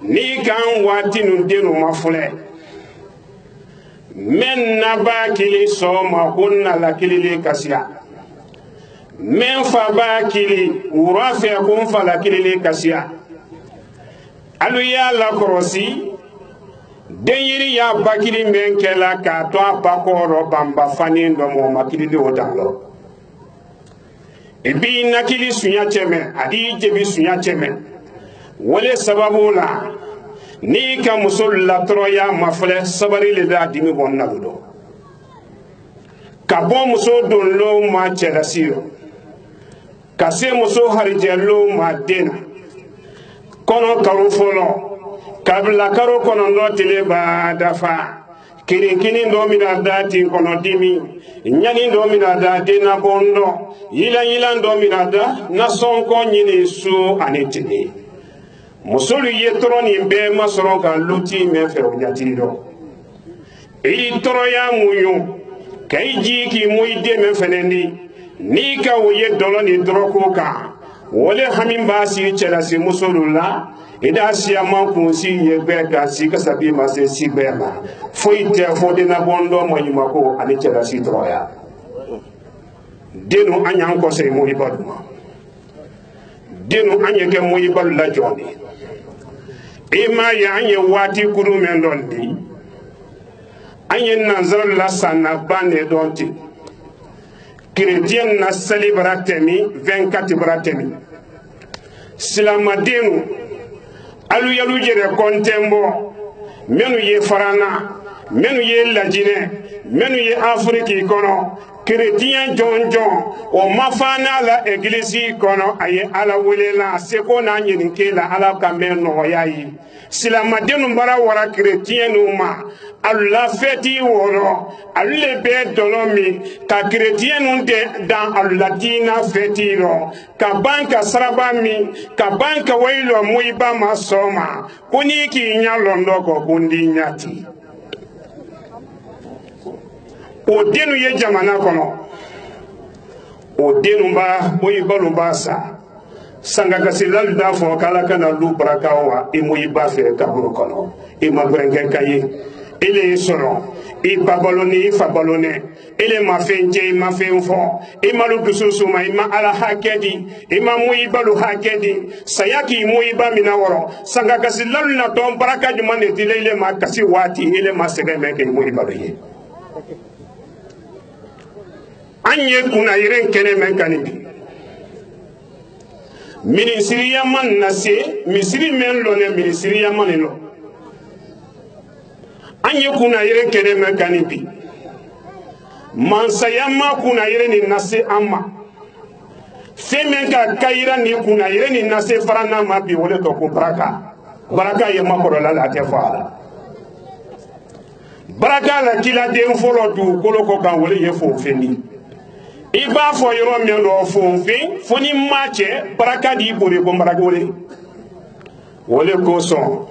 J: ni kan wati nun denu mafule men nabakili so ma kunna la kilili kasiya men fa bakili urafe kun fa la kilili kasiya alu ya la korosi deyiri ya bakili men kela ka to apakoro bamba fani ndo mo makili de odalo ebi nakili sunya cheme adi jebi sunya cheme wole sababu la ni ka musul la troya mafle sabari le da dimi bonna do ka bo muso don lo ma chela siro ka se muso harije lo ma dena kono karu folo kabla karo kono no tele ba dafa kini ndo mina dati kono dimi nyani ndo mina da dena bondo yila ndo mina da na sonko nyini su anetini musolu yetroni be masoro ka luti me fe onyatiro e toro ya muyu kai ji ki muide me feneni ni ka wo ye dolo ni droko ka wole hamin basi chela si musulula ida siya man kun si yegbe ka si ka sabi ma se si bema foite fode na bondo mo yima ko ani chela si troya denu anyan ko se mo ibaduma denu anyeke mo ibal la joni ima ya anye wati kuru men dondi anye nazar la sana bande donti chrétien na celebratemi 24 bratemi silamadenu alu yalu jere kontembo menu ye farana menu ye lajine menu ye afriki kono chrétien jonjon o mafana la église kono aye ala welela seko na nyinke la ala kambe no yayi silamadenu bara wara chrétien ma alla feti woro alle be dolomi ka chrétien de dans allatina feti ro ka banka sarabami ka banka wailo muiba masoma kuni ki nyalondo ko kundi nyati o denu ye jamana kono o denu ba muiba lubasa sanga kasilal da fo kala kana lu brakawa e muiba fe kaburu kono e mabrenge kaye ele soro e babaloni fabalone ele mafenje mafenfo e malu kususuma e ma ala hakedi e ma muiba lu hakedi sayaki muiba minaworo sanga kasilal na ton baraka jumane dilele ma kasi wati ele masegeme ke muiba ye anye kuna iren kene men kanidi ministri yaman nase misri men lo ne ministri yaman lo anye kuna iren kene men kanidi mansa yamma kuna iren ni nase amma femen ka kaira ni kuna iren ni nase farana ma bi wole to ko baraka ye makoro la te fa baraka la kila den folo du koloko kan wole ye fo feni iba fo yoro mi ndo fonfe foni mache baraka di bore ko baraka wole ko so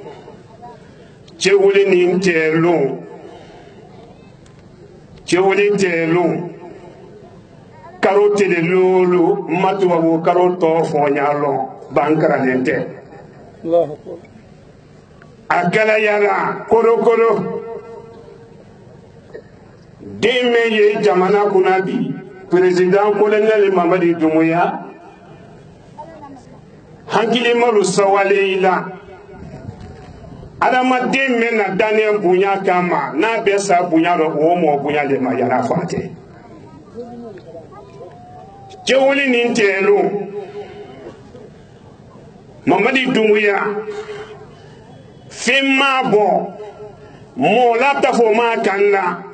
J: che wole ni telo karote de lulu matu wa karoto fo nyalo bankara lente akala yala kolo deme ye jamana kunabi président colonel Mamadi Doumbouya hankili malu sawale ila adama deme na Daniel bunya kama na besa bunya ro mo bunya le ma yara fate jewuli nintelo Mamadi Doumbouya femma bo mo la tafo ma kanna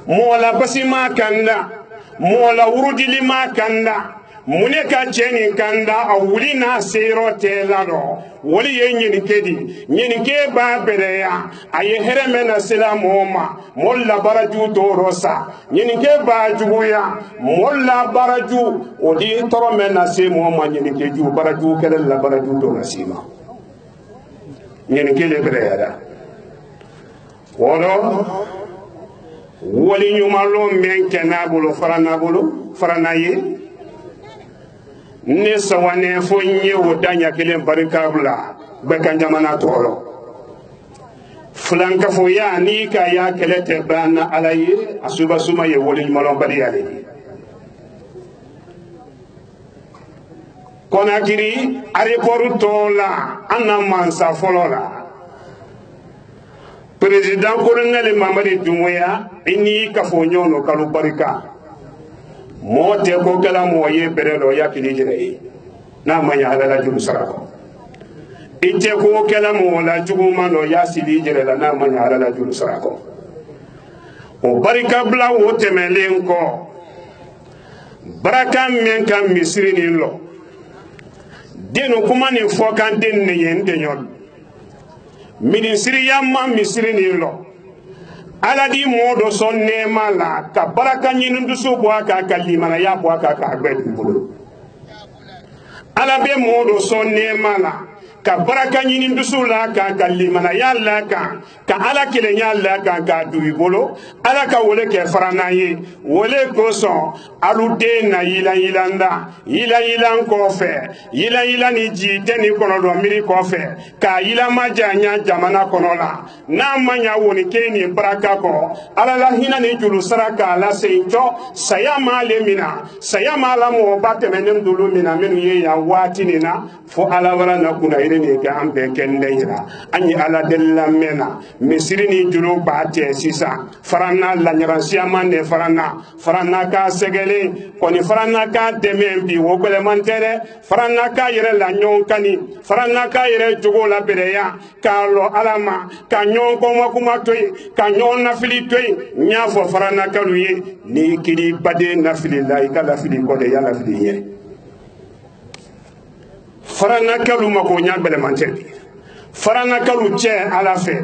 J: mo la basi ma kanna mola urudili ma kanda muneka cheni kanda awuli na sero telado woli ye nyinike ba bereya aye hereme na selamu ma molla baraju to rosa nyinike ba juguya molla baraju odi torome na semo ma nyinike ju baraju kele la baraju to nasima nyinike le bereya da wono woli nyumalo menke nabulo faranaye ne sawane fo nyewo danya kelen barikabla beka jamana tolo flanka fo ya ni ka ya kelete bana alaye asuba suma ye woli nyumalo bari yale konakiri areporu tola anna mansa folola président colonel Mamadi Doumbouya ini kafonyono kalu barika mote ko kala moye berelo yakili jere na manya ala julu sarako ite ko kala mo la juguma no yasili jere la na manya ala julu sarako o barika bla wo temelenko baraka men kam misri ni lo deno kuma ni fokan den ne yende nyol ministri yamma misri ni lo ala di modo son nema la ka baraka nyinu dusu bo aka kalimana ya bo aka ka agbedu bulu ala be modo son nema la
K: ka baraka ɲini dusu la kan ka limanaya la kan ka ala kelenya la kan ka dugi bolo ala ka wole kɛ farana ye wole kosɔn alu den na yilanda yilan kɔfɛ yila ni ji tɛ ni kɔnɔdɔ miiri kɔfɛ ka yilama janya jamana kɔnɔ la n'a ma ɲa woni ke ni baraka kɔ ala la hinɛ ni juru sara k'a lase cɔ saya m'ale mina saya ma la mɔgɔba tɛmɛnen dolu mina minnu ye yan waati nin na fo ala wala na kunna yiri ni kɛ an bɛɛ kɛ nde yira an ye ala delila mɛn na misiri ni juru b'a tɛ sisan faranna laɲaransiyaman de faranna ka sɛgɛlen kɔni faranna ka dɛmɛ bi o gwɛlɛman tɛ dɛ faranna ka yɛrɛ la ɲɔgɔn kani faranna ka yɛrɛ jogo la bɛrɛya k'a lɔ ala ma ka ɲɔgɔn kɔngɔ kuma to yen ka ɲɔgɔn nafili to yen n y'a fɔ faranna kalu ye n'i kiri baden nafili la i ka lafili kɔ de ya lafili ɲɛ faranna kalu ma ko ɲa gwɛlɛman tɛ farana kalu cɛ ala fɛ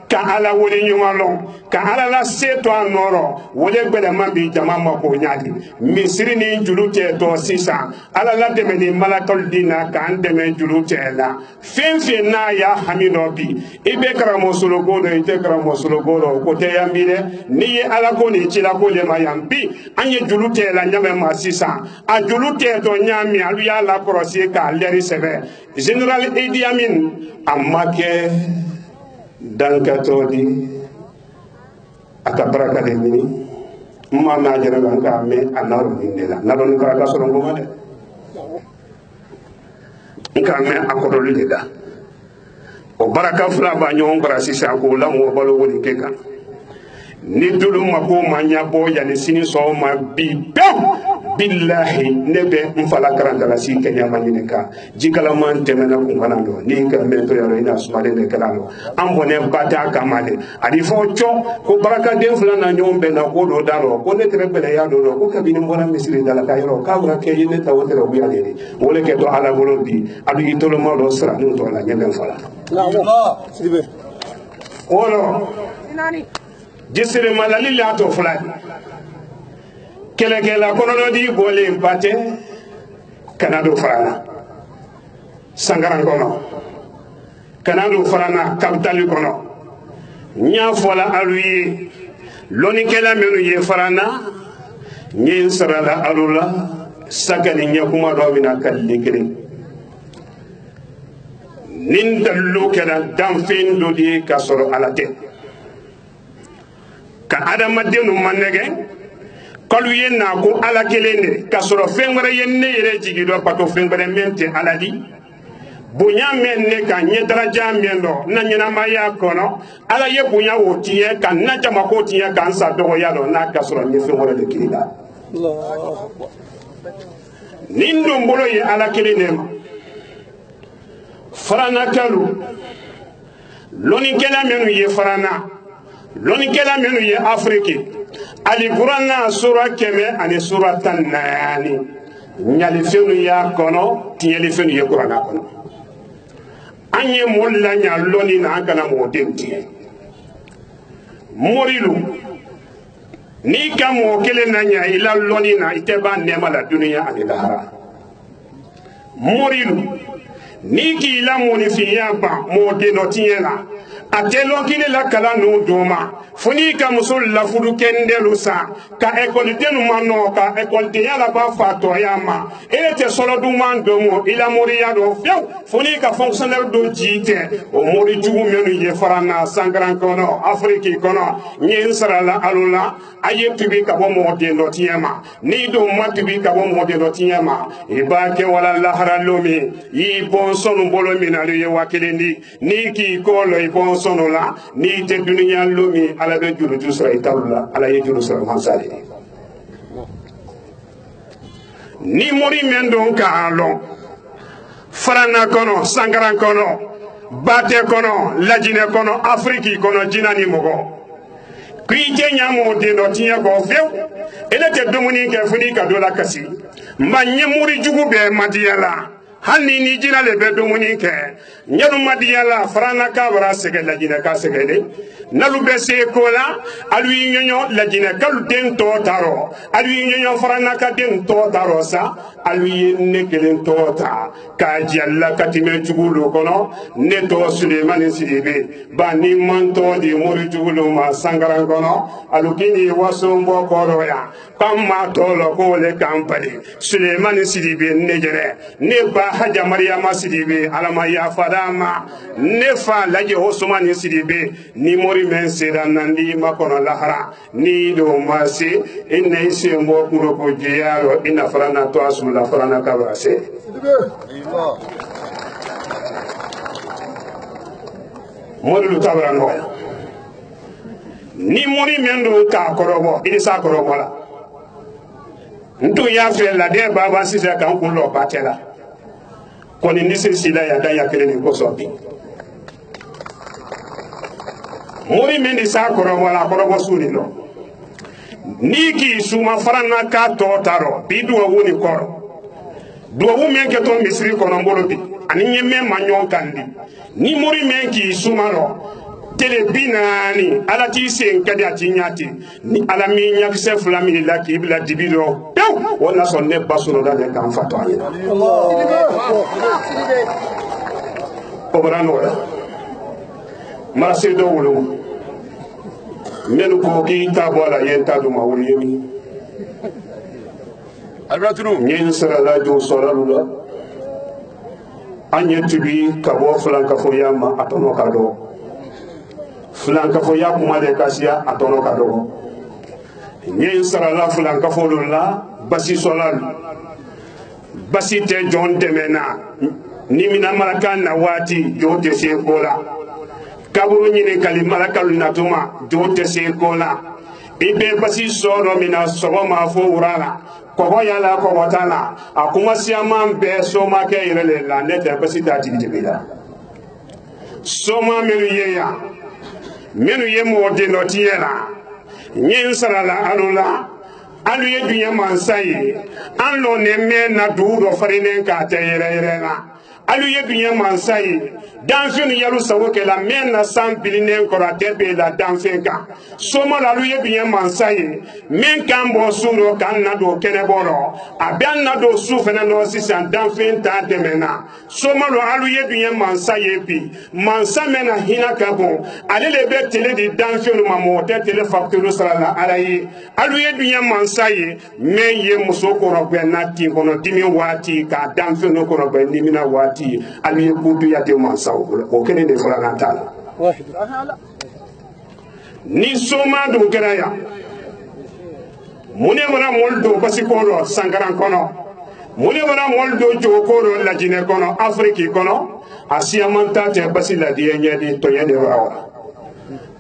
K: ka ala wele ɲɔgɔn lɔn ka ala la se to a nɔrɔ wele gbɛlɛman bi jama ma ko ɲaadi misiri ni juru cɛ tɔ sisan ala la dɛmɛ ni malakalu di na k'an dɛmɛ juru cɛ la fɛn fɛn n'a y'a hami dɔ bi i bɛ karamɔgɔ sologo dɔ i tɛ karamɔgɔ sologo dɔ ko tɛ yan bi dɛ n'i ye ala ko ni cila ko de ma yan bi an ye juru cɛ la ɲamɛ ma sisan a juru cɛ tɔ ɲaami alu y'a lakɔrɔsi k'a lɛri sɛbɛ général Idi Amin a ma kɛ dankatɔ di a ka baraka de ɲini n ma mɛn a jɛnɛ kan k'a mɛn a n'a nin de la n'a dɔn ni baraka sɔrɔ n ko ma dɛ n k'a mɛn a kɔrɔli de la o baraka fila b'a ɲɔgɔn kɔrɔ sisan k'o lamɔ balo wele kɛ kan ni dolu ma ko ma ɲabɔ yanni sini sɔgɔma bi pewu billahi ne bɛ n fala karantalasi kɛɲɛ ma ɲini kan jikalaman tɛmɛna kun kana dɔn ni ka mɛn to yɔrɔ i n'a sumalen de kɛra lɔ an bɔnɛ ba t'a kama de a di fɔ cɔ ko barakaden fila na ɲɔgɔn bɛn na ko dɔ da lɔ ko ne tɛrɛ bɛlɛya dɔ lɔ ko kabini bɔra misiri da la ka yɔrɔ k'a bɛ kɛ ye ne ta o tɛrɛ wuya de de o le kɛ to ala bolo bi a bɛ k'i toloma dɔ sara n'o tɔ la ɲɛ bɛ n fala o lɔ jisiri malali la to fila kɛlɛkɛla kɔnɔdɔdi bɔlen ba tɛ kana don farana sangaran kɔnɔ kana don farana kapitali kɔnɔ n y'a fɔla alu ye lɔnnikɛla minnu ye farana n ye n sarala alu la sagani ɲɛkuma dɔ bɛna kalile kelen nin dalilu kɛra danfɛn dɔ de ye k'a sɔrɔ ala tɛ ka adamadenw ma nɛgɛ kalu ye na ko ala kelen de ka sɔrɔ fɛn wɛrɛ ye ne yɛrɛ jigi dɔ pato fɛn wɛrɛ min tɛ ala di bonya min ne ka ɲɛ daraja min dɔ na ɲɛnamaya kɔnɔ ala ye bonya o tiɲɛ ka na jama ko tiɲɛ k'an sa dɔgɔya dɔ n'a ka sɔrɔ ɲɛ fɛn wɛrɛ de kiri la nin don bolo ye ala kelen de ma farana kalu lɔnnikɛla minnu ye farana lɔnnikɛla minnu ye afiriki alikuranna sura 100 ani sura 14 ɲalifɛnw y'a kɔnɔ tiɲɛlifɛnw ye kuranna kɔnɔ an ye mɔli la ɲa lɔnni na an kana mɔden tiɲɛ morilu n'i ka mɔgɔ kelen na ɲa i la lɔnni na i tɛ ban nɛɛma la duniya ani lahara morilu n'i k'i la mɔnifinya ban mɔden dɔ tiɲɛ la a tɛ lɔn k'i la kalan ninnu d'o ma fo n'i ka muso lafudu kɛndɛlu san ka ekɔliden ma nɔ ka ekɔlidenya laban fa tɔya ma e tɛ sɔlɔ duman dɔ mɔ i la moriya dɔ fiyewu fo n'i ka fonctionnaire dɔ ji tɛ o mori jugu minnu ye farana sangaran kɔnɔ afiriki kɔnɔ n ye n sarala alu la a ye tubi ka bɔ mɔden dɔ tiɲɛ ma n'i don ma tubi ka bɔ mɔden dɔ tiɲɛ ma i b'a kɛ wala lahara lomi i bɔn sɔnu bolo min na ye wa kelen di n'i k'i kɔ lɔ i bɔn sɔnu la n'i tɛ duniya lomi ala bɛ juruju sɔrɔ i taw la ala ye juru sɔrɔ mansa de ye ni mori min don k'an lɔn farana kɔnɔ sangaran kɔnɔ batɛ kɔnɔ lajinɛ kɔnɔ afiriki kɔnɔ jina ni mɔgɔ k'i tɛ ɲa mɔden dɔ tiɲɛ kɔ fiyewu ele tɛ dumuni kɛ fo n'i ka dɔ la kasi nka ɲɛ mori jugu bɛɛ madiya la hani ni jina le be dumuni ke nyanu madiyala farana kabra sege la jina ka sege de nalu be se kola alu nyonyo la jina kalu den to taro alu nyonyo farana ka den to taro sa alu ne kelen to ta ka jalla katime jugulu kono ne to Suleiman Sidibe ba ni manto di mori jugulu ma sangaran kono alu kini wasombo koroya kamma to lo ko le kampani Suleiman Sidibe ne jere ne ba haja Mariama Sidibe alama ya fadama ne fa laje Osman Sidibe ni mori men sera nandi makono lahara ni do masi inna ise mo kuro ko jeyaro ina farana to asula farana kabrase mori lu tabrano ni mori men do ka korobo isa korobo la ntu ya fe la de baba sisa kan kulo batela koni nisi sila ya da ya keleni ko sobi mori men di sa korobo la korobo suri no ni ki suma farana ka to taro bidu woni koro do wu men ke to misri kono mbolo bi ani nyemme manyo kandi ni mori men ki suma ro tele binani ala ti sen kadi ati nyati ni ala mi nyak se flami la ki bila dibilo taw wala son ne basuno da le kan fato ani ko brano wala mara se do wulu melu ko ki ta bola yenta do ma wulu yemi albratunu nyen sara la do soralu la anyetubi kabo flanka fo yama atono kado flanka fo ya kuma de kasia atono kado nyen sara la flanka fo la basi solal basi te jon demena ni mina malakan na wati jote se kola kaburu nyine kali malakalu natuma jote se kola ibe basi soro mina sogoma fo urala ko yala ko watala akuma siaman be soma ke irele la nete basi tati dibila soma menu yemo de notiera nyen sara la alula alu ye dunya mansayi an lo ne me na duro farine ka tayere na alu ye dunya mansayi danfin yalu sawo ke la men na sampline ko ratebe la danfenka soma la alu ye dunya mansayi men kan bo suro kan na do kene boro abian na do su fena no sisan danfen ta demena soma lo alu ye dunya mansayi bi mansa mena hina kabo ale le be tele di danfin ma mo te tele facture sala la alayi alu ye dunya mansayi men ye muso ko rogbe na ti kono dimi wati ka danfin ko rogbe nimina wati alu ye kudu ya de mansa o kene de fara nantala ni soma do geraya mune wala moldo basikoro sangaran kono mune wala moldo jokoro la jine kono afriki kono asia manta te basila di nyedi to yede rawa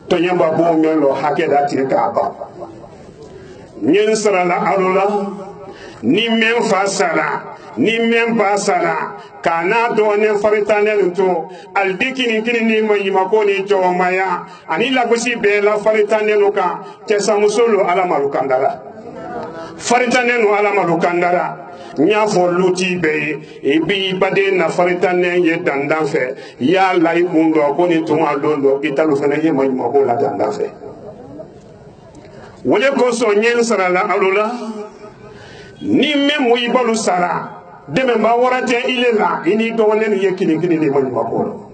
K: to nyamba bo melo hakeda ti ka ba nyen sara la alula ni men fasara ni men basara kana do ne faritane to aldikini kini ni mayima ko ni jomaya ani la gosi be la faritane ka te samusolo ala malukandara faritane no ala malukandara nya fo luti be e bi bade na faritane ye dandan fe ya lai kundo ko ni tuma londo italu fene ye mayima ko la dandan fe wole ko so nyen sara la alula ni memo ibalu sara deme ba warate ile la ini do wonen yekini ni mo makolo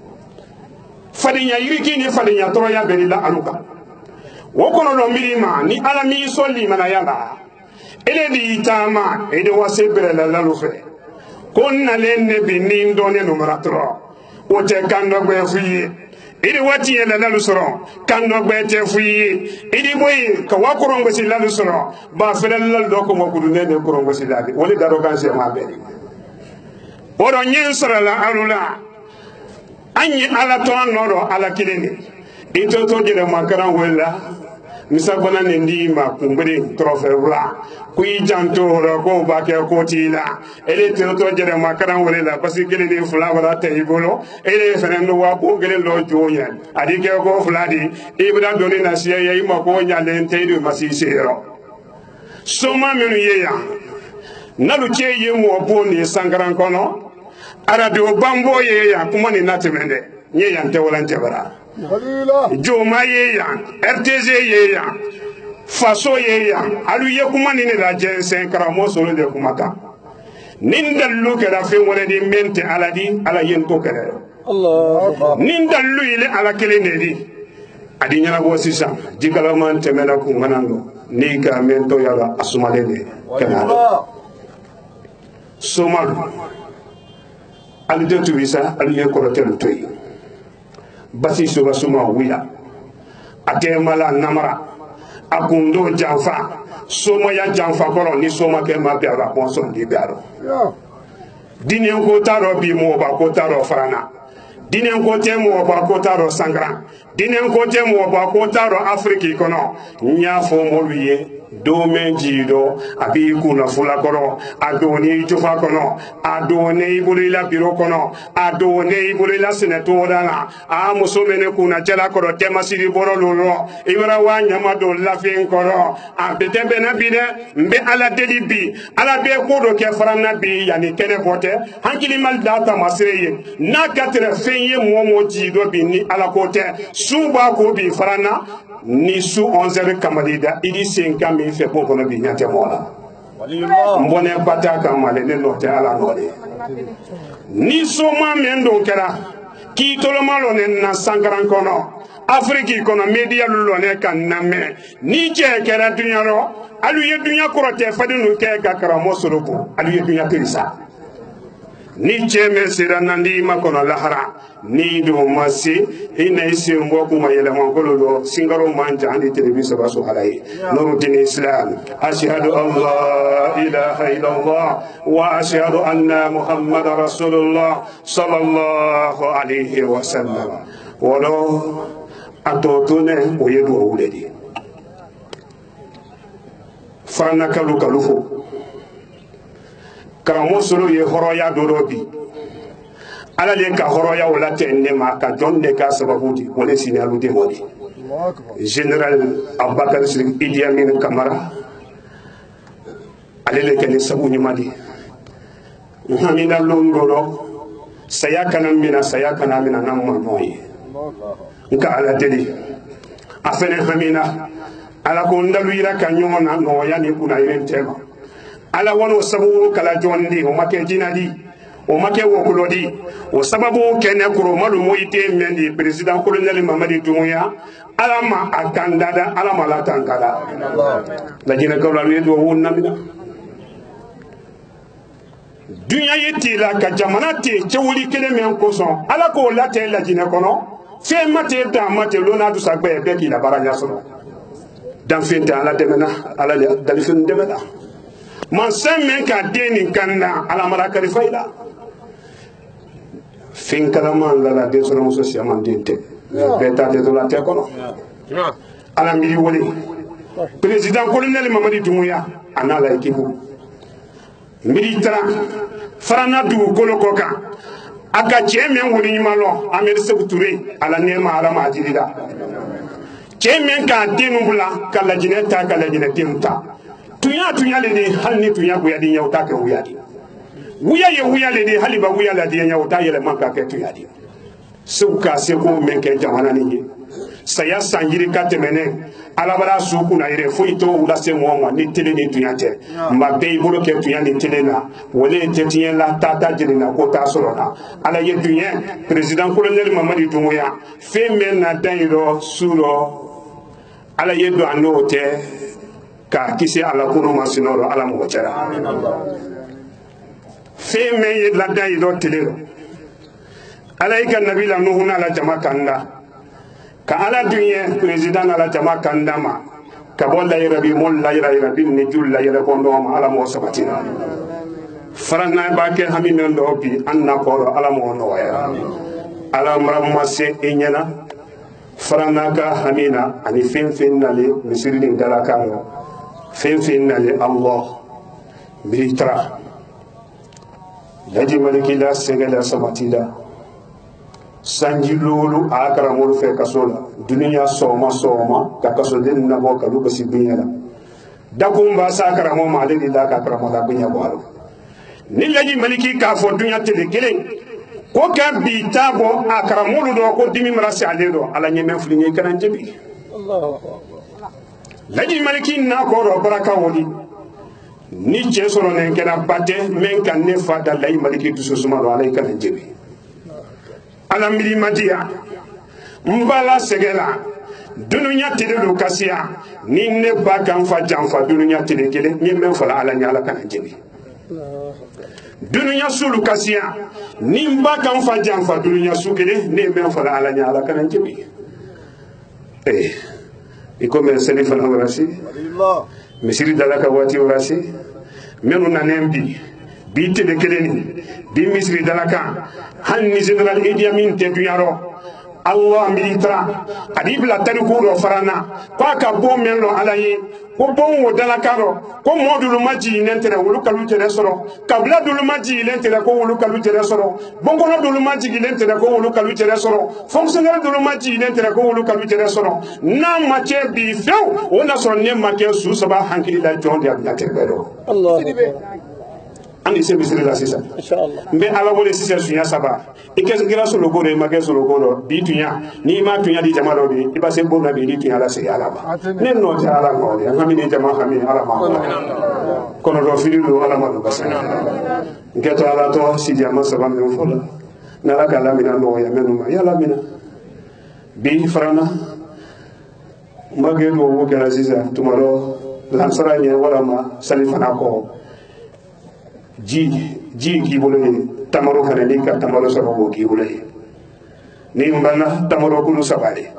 K: fadinya yiriki ni fadinya toro ya belila aluka wokono lo mirima ni ala mi solli mana yala ele di tama ede wase berela la lufe konna lenne binin do ne numara tro o te kando gbe fuyi idi wati yela la lusoro kando gbe te fuyi idi boy ka wakoro ngosi la lusoro ba fere la do ko mo kudu ne de ko ngosi la woni daro kan se ma be odo nyen sara la alula anyi ala to anoro ala kileni ito to jere makaran wala misabana ne ndi ma kumbere trofe wala kuyi janto ro ko ba ke ko tila ele to jere makaran wala parce que le fula wala taybolo ele fenen no wa ko gele lo jonya adi ke ko fuladi ibra doni na siya yi ma ko nya len taydu masisero soma menu yeya nalu che ye mo boni sangaran kono aradio bambo ye ya kuma ni natemende nye ya nte wala nte bara joma ye ya RTG ye ya faso ye ya alu ye kuma ni la jensen karamo solo de kuma ka nin dallu kala fe wala di mente aladi ala yen to kala Allah nin dallu ile ala kele ne di adi nyana bo sisa jikala man temena ku manando ni ka mento ya asumale de kana somal ali de tubisa ali ye korotel toy basi so basuma wiya atemala namara akundo janfa soma ya janfa koro ni soma ke ma be ara ponson di biaro dinen ko taro bi mo ba ko taro farana dinen ko temo ba ko taro sangra dinen ko temo ba ko taro afriki kono nya fo mo wiye domen jido abi kuna fula kono adoni jofa kono adoni bulila biro kono adoni bulila senatora na a musomene kuna jela kono temasiri boro lolo ibara wa nyama do lafin kono a betembe na bide mbe ala deli bi ala be kodo ke farana bi yani kene bote hankili mal data masreye na katre fenye momo jido bi ni ala kote suba ko bi farana ni su 11 kamalida idi 5 mi fe ko kono bi nyate mola mbone bata kamale ne note ala node ni so ma mendo kera ki tolo malo ne na sangaran kono afriki kono media lulo ne kan name ni je kera dunyaro alu ye dunya korote fadinu ke ka karamo soroko alu ye dunya kirisa ni cheme sira nandi makono lahara ni do masi ina isi mboku mayele mangolo singaro manja andi television baso halai nuruddin islam ashhadu an la ilaha illallah wa ashhadu anna muhammadar rasulullah sallallahu alaihi wasallam walo atotune oyedo wuledi fana kalu kalufo karamo solo ye horoya dorobi ala le ka horoya wala tenne ma ka jonde ka sababuti wala sinalu de modi general Abubakar Idi Amin Kamara ale le kene sabu nyamadi hamina longoro sayakana mina namma moyi nka ala deli afene hamina ala ko ndalu ira kanyona no yani kuna irentema ala wono sababu kala jondi o make jinadi o make wokulodi o sababu kene kuro malu moyite mendi president colonel Mamadi Doumbouya ala ma akandada ala ma latangala la jina ko la do wonna mina dunya yiti la ka jamana te cewuli kele men ko son ala ko late la jina kono fe mate da mate lona du sagbe be ki la baranya sono dan fenta ala demena ala dalifin demena man men ka deni kanna ala maraka rifaila fin kalaman la de sono muso man dente beta de la te kono ala mi wole president colonel Mamadi Doumbouya anala ekibu militara farana du kolokoka aka chemen woni nyimalo Ahmed Sékou Touré ala nema ala majirida chemen ka denu bula kala jineta kala jinetimta tunya le de halni tunya ko yadi nyawta ke wuyadi wuya le de haliba wuya la de nyawta yele manka ke tuyadi suka se ko men ke jamana ni saya sanjiri katemene alabara suku na ire foito ula se mo ni tele ni tunya te mabbe bolo ke tunya ni tele na wole te tinya la tata jiri na ko ta soro na ala ye tunya president colonel Mamadi Doumbouya fe men na dairo suro ala ye do anote ka kisi ala kuno masinoro ala mo chara fe me la dai do telero alaika nabila nuhu na la jama kanda ka ala dunya president ala jama kanda ma ka bolla yirabi mol la yirabi ni julla yira kondo ma ala mo sabatina farana ba ke hamin ndo bi anna ko ala mo no ya ala maramma se enyana farana ka hamina ani fin nale misirin dalaka fin nale Allah bitra yaji maliki la segala sabatila sanji lulu akara mol fe kasola dunya soma ka kasodin na bo kalu basi binyala dakum ba sa akara mo male di la ka akara mo da binya bo ni laji maliki ka fo dunya tele kelen ko ka bi tabo akramulu do ko dimi marasi ale do ala nyeme fulinye kan jebi laji maliki na ko ro baraka woli ni je soro nen kena bate men kan ne fada laji maliki dusu suma do ala kan jebi ala mili madia mbala segela dununya tele do kasiya ni ne ba kan fa janfa dununya tele kelen ni men fala ala nyala kan jebi dununya sulu kasiya ni mba kan fa janfa dununya sukele ne men fala ala nyala kan jebi iko men sene fana warasi misiri dalaka wati warasi menu nanembi bi tele keleni bi misiri dalaka hanni general Idi Amin te duyaro Allah militra adibla tariku do farana kwa ka bo menlo alaye ko bon wo dalakaro ko modulu maji nentere wulu kalu tere soro kabla dulu maji lentere ko wulu kalu tere soro bongono dulu maji lentere ko wulu kalu tere soro fonctionnaire dulu maji lentere ko wulu kalu tere soro na mache bi few ona soro ne make su saba hankili la jonde abnate bedo Allah andi se bisiri la sisa inshallah mbe ala wole sisa sunya saba ikes gira so logo re make so logo do bi tunya ni ma tunya di jama do bi iba se bo na bi di tunya la se ala ba ne no ta ala ko ya ngami ni jama khami ala ma kono do fili do ala ma do basana ngeto ala to si jama saba me fola na la kala mina no ya menu ma ya la mina bi farana mage do wo kala sisa tumaro lansara ni wala ma salifana ko ji ki bolo tamaro kanani ka tamaro sabo ki bolo ni mbana tamaro kunu sabale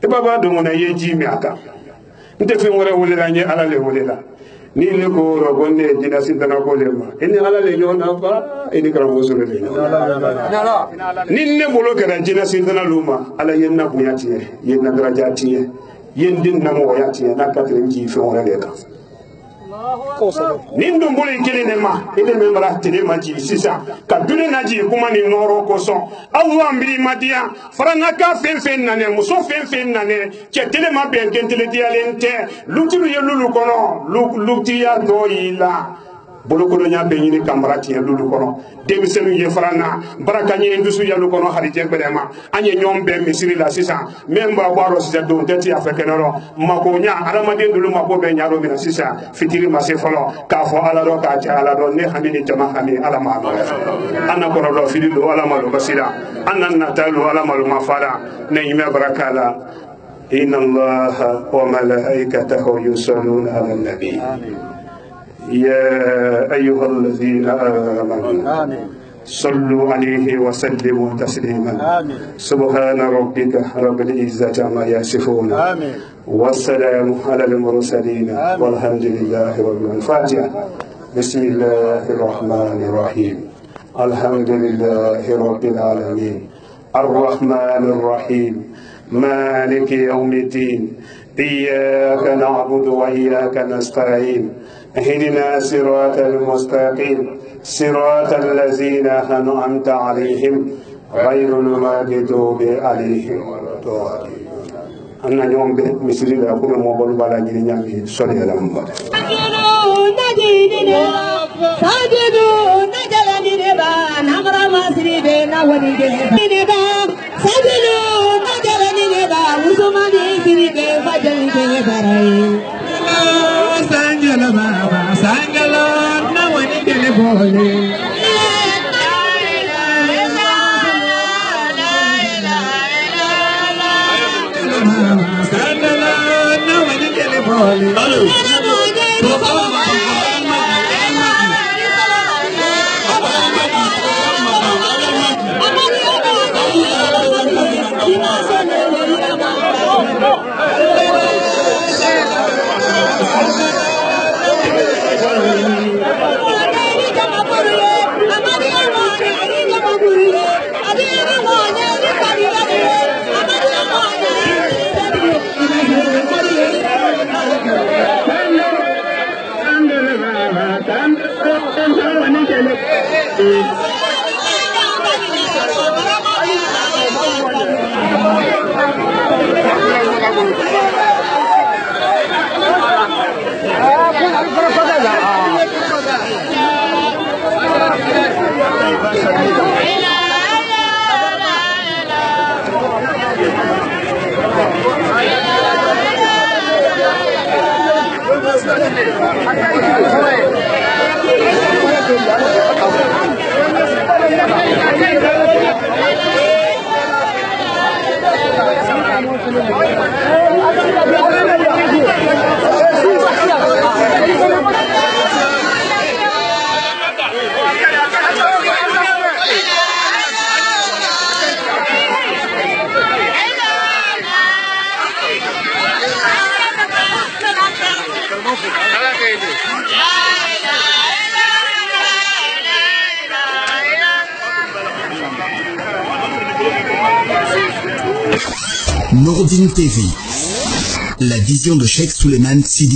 K: e baba do mona ye ji mi aka nte fe ngore wole la nye ala le wole la ni le ko ro gonde jina sindana ko le ma eni ala le yo na fa eni kara mo so le ni ne bolo kara jina sindana luma ala yenna buyati yenna darajati yendin na mo yati na ka tre ji fe ngore le ka nindo mbole kelene ma ene membra tele maji sisa ka dune naji kuma ni noro ko son Allah mbiri madia faranga ka fen nane muso fen nane ke tele ma ben tele dialente lutiru ye lulu kono lukti ya do ila bolo ko nya be ni kamrati ya lulu kono demi senu ye farana baraka ni ndusu ya lulu kono hari jengbe ma anye nyom be misiri la sisa memba waro sisa do teti afekenoro mako nya aramade ndulu mako be nyaro mina sisa fitiri mase folo ka fo ala do ka ta ala do ne hamini jama hami ala ma anna ko do fili do ala ma do basira anna natalu ala ma mafala ne yime barakala inna allaha wa malaikatahu yusalluna ala nabi يا أيها الذين آمنوا صلوا عليه وسلموا تسليما سبحان ربك رب العزة عما يصفون والسلام على المرسلين والحمد لله رب الفاتحة بسم الله الرحمن الرحيم الحمد لله رب العالمين الرحمن الرحيم مالك يوم الدين إياك نعبد وإياك نستعين اهدنا صراط المستقيم صراط الذين أنعمت عليهم غير المغضوب عليهم ولا الضالين أنا يوم بمثل أقول موبل بلا جنيا صلي على محمد
C: Sangala baba, sangala na wani kele bole. Sangala na wani kele bole.
A: Nourdine TV, la vision de Cheikh Souleymane Sidi.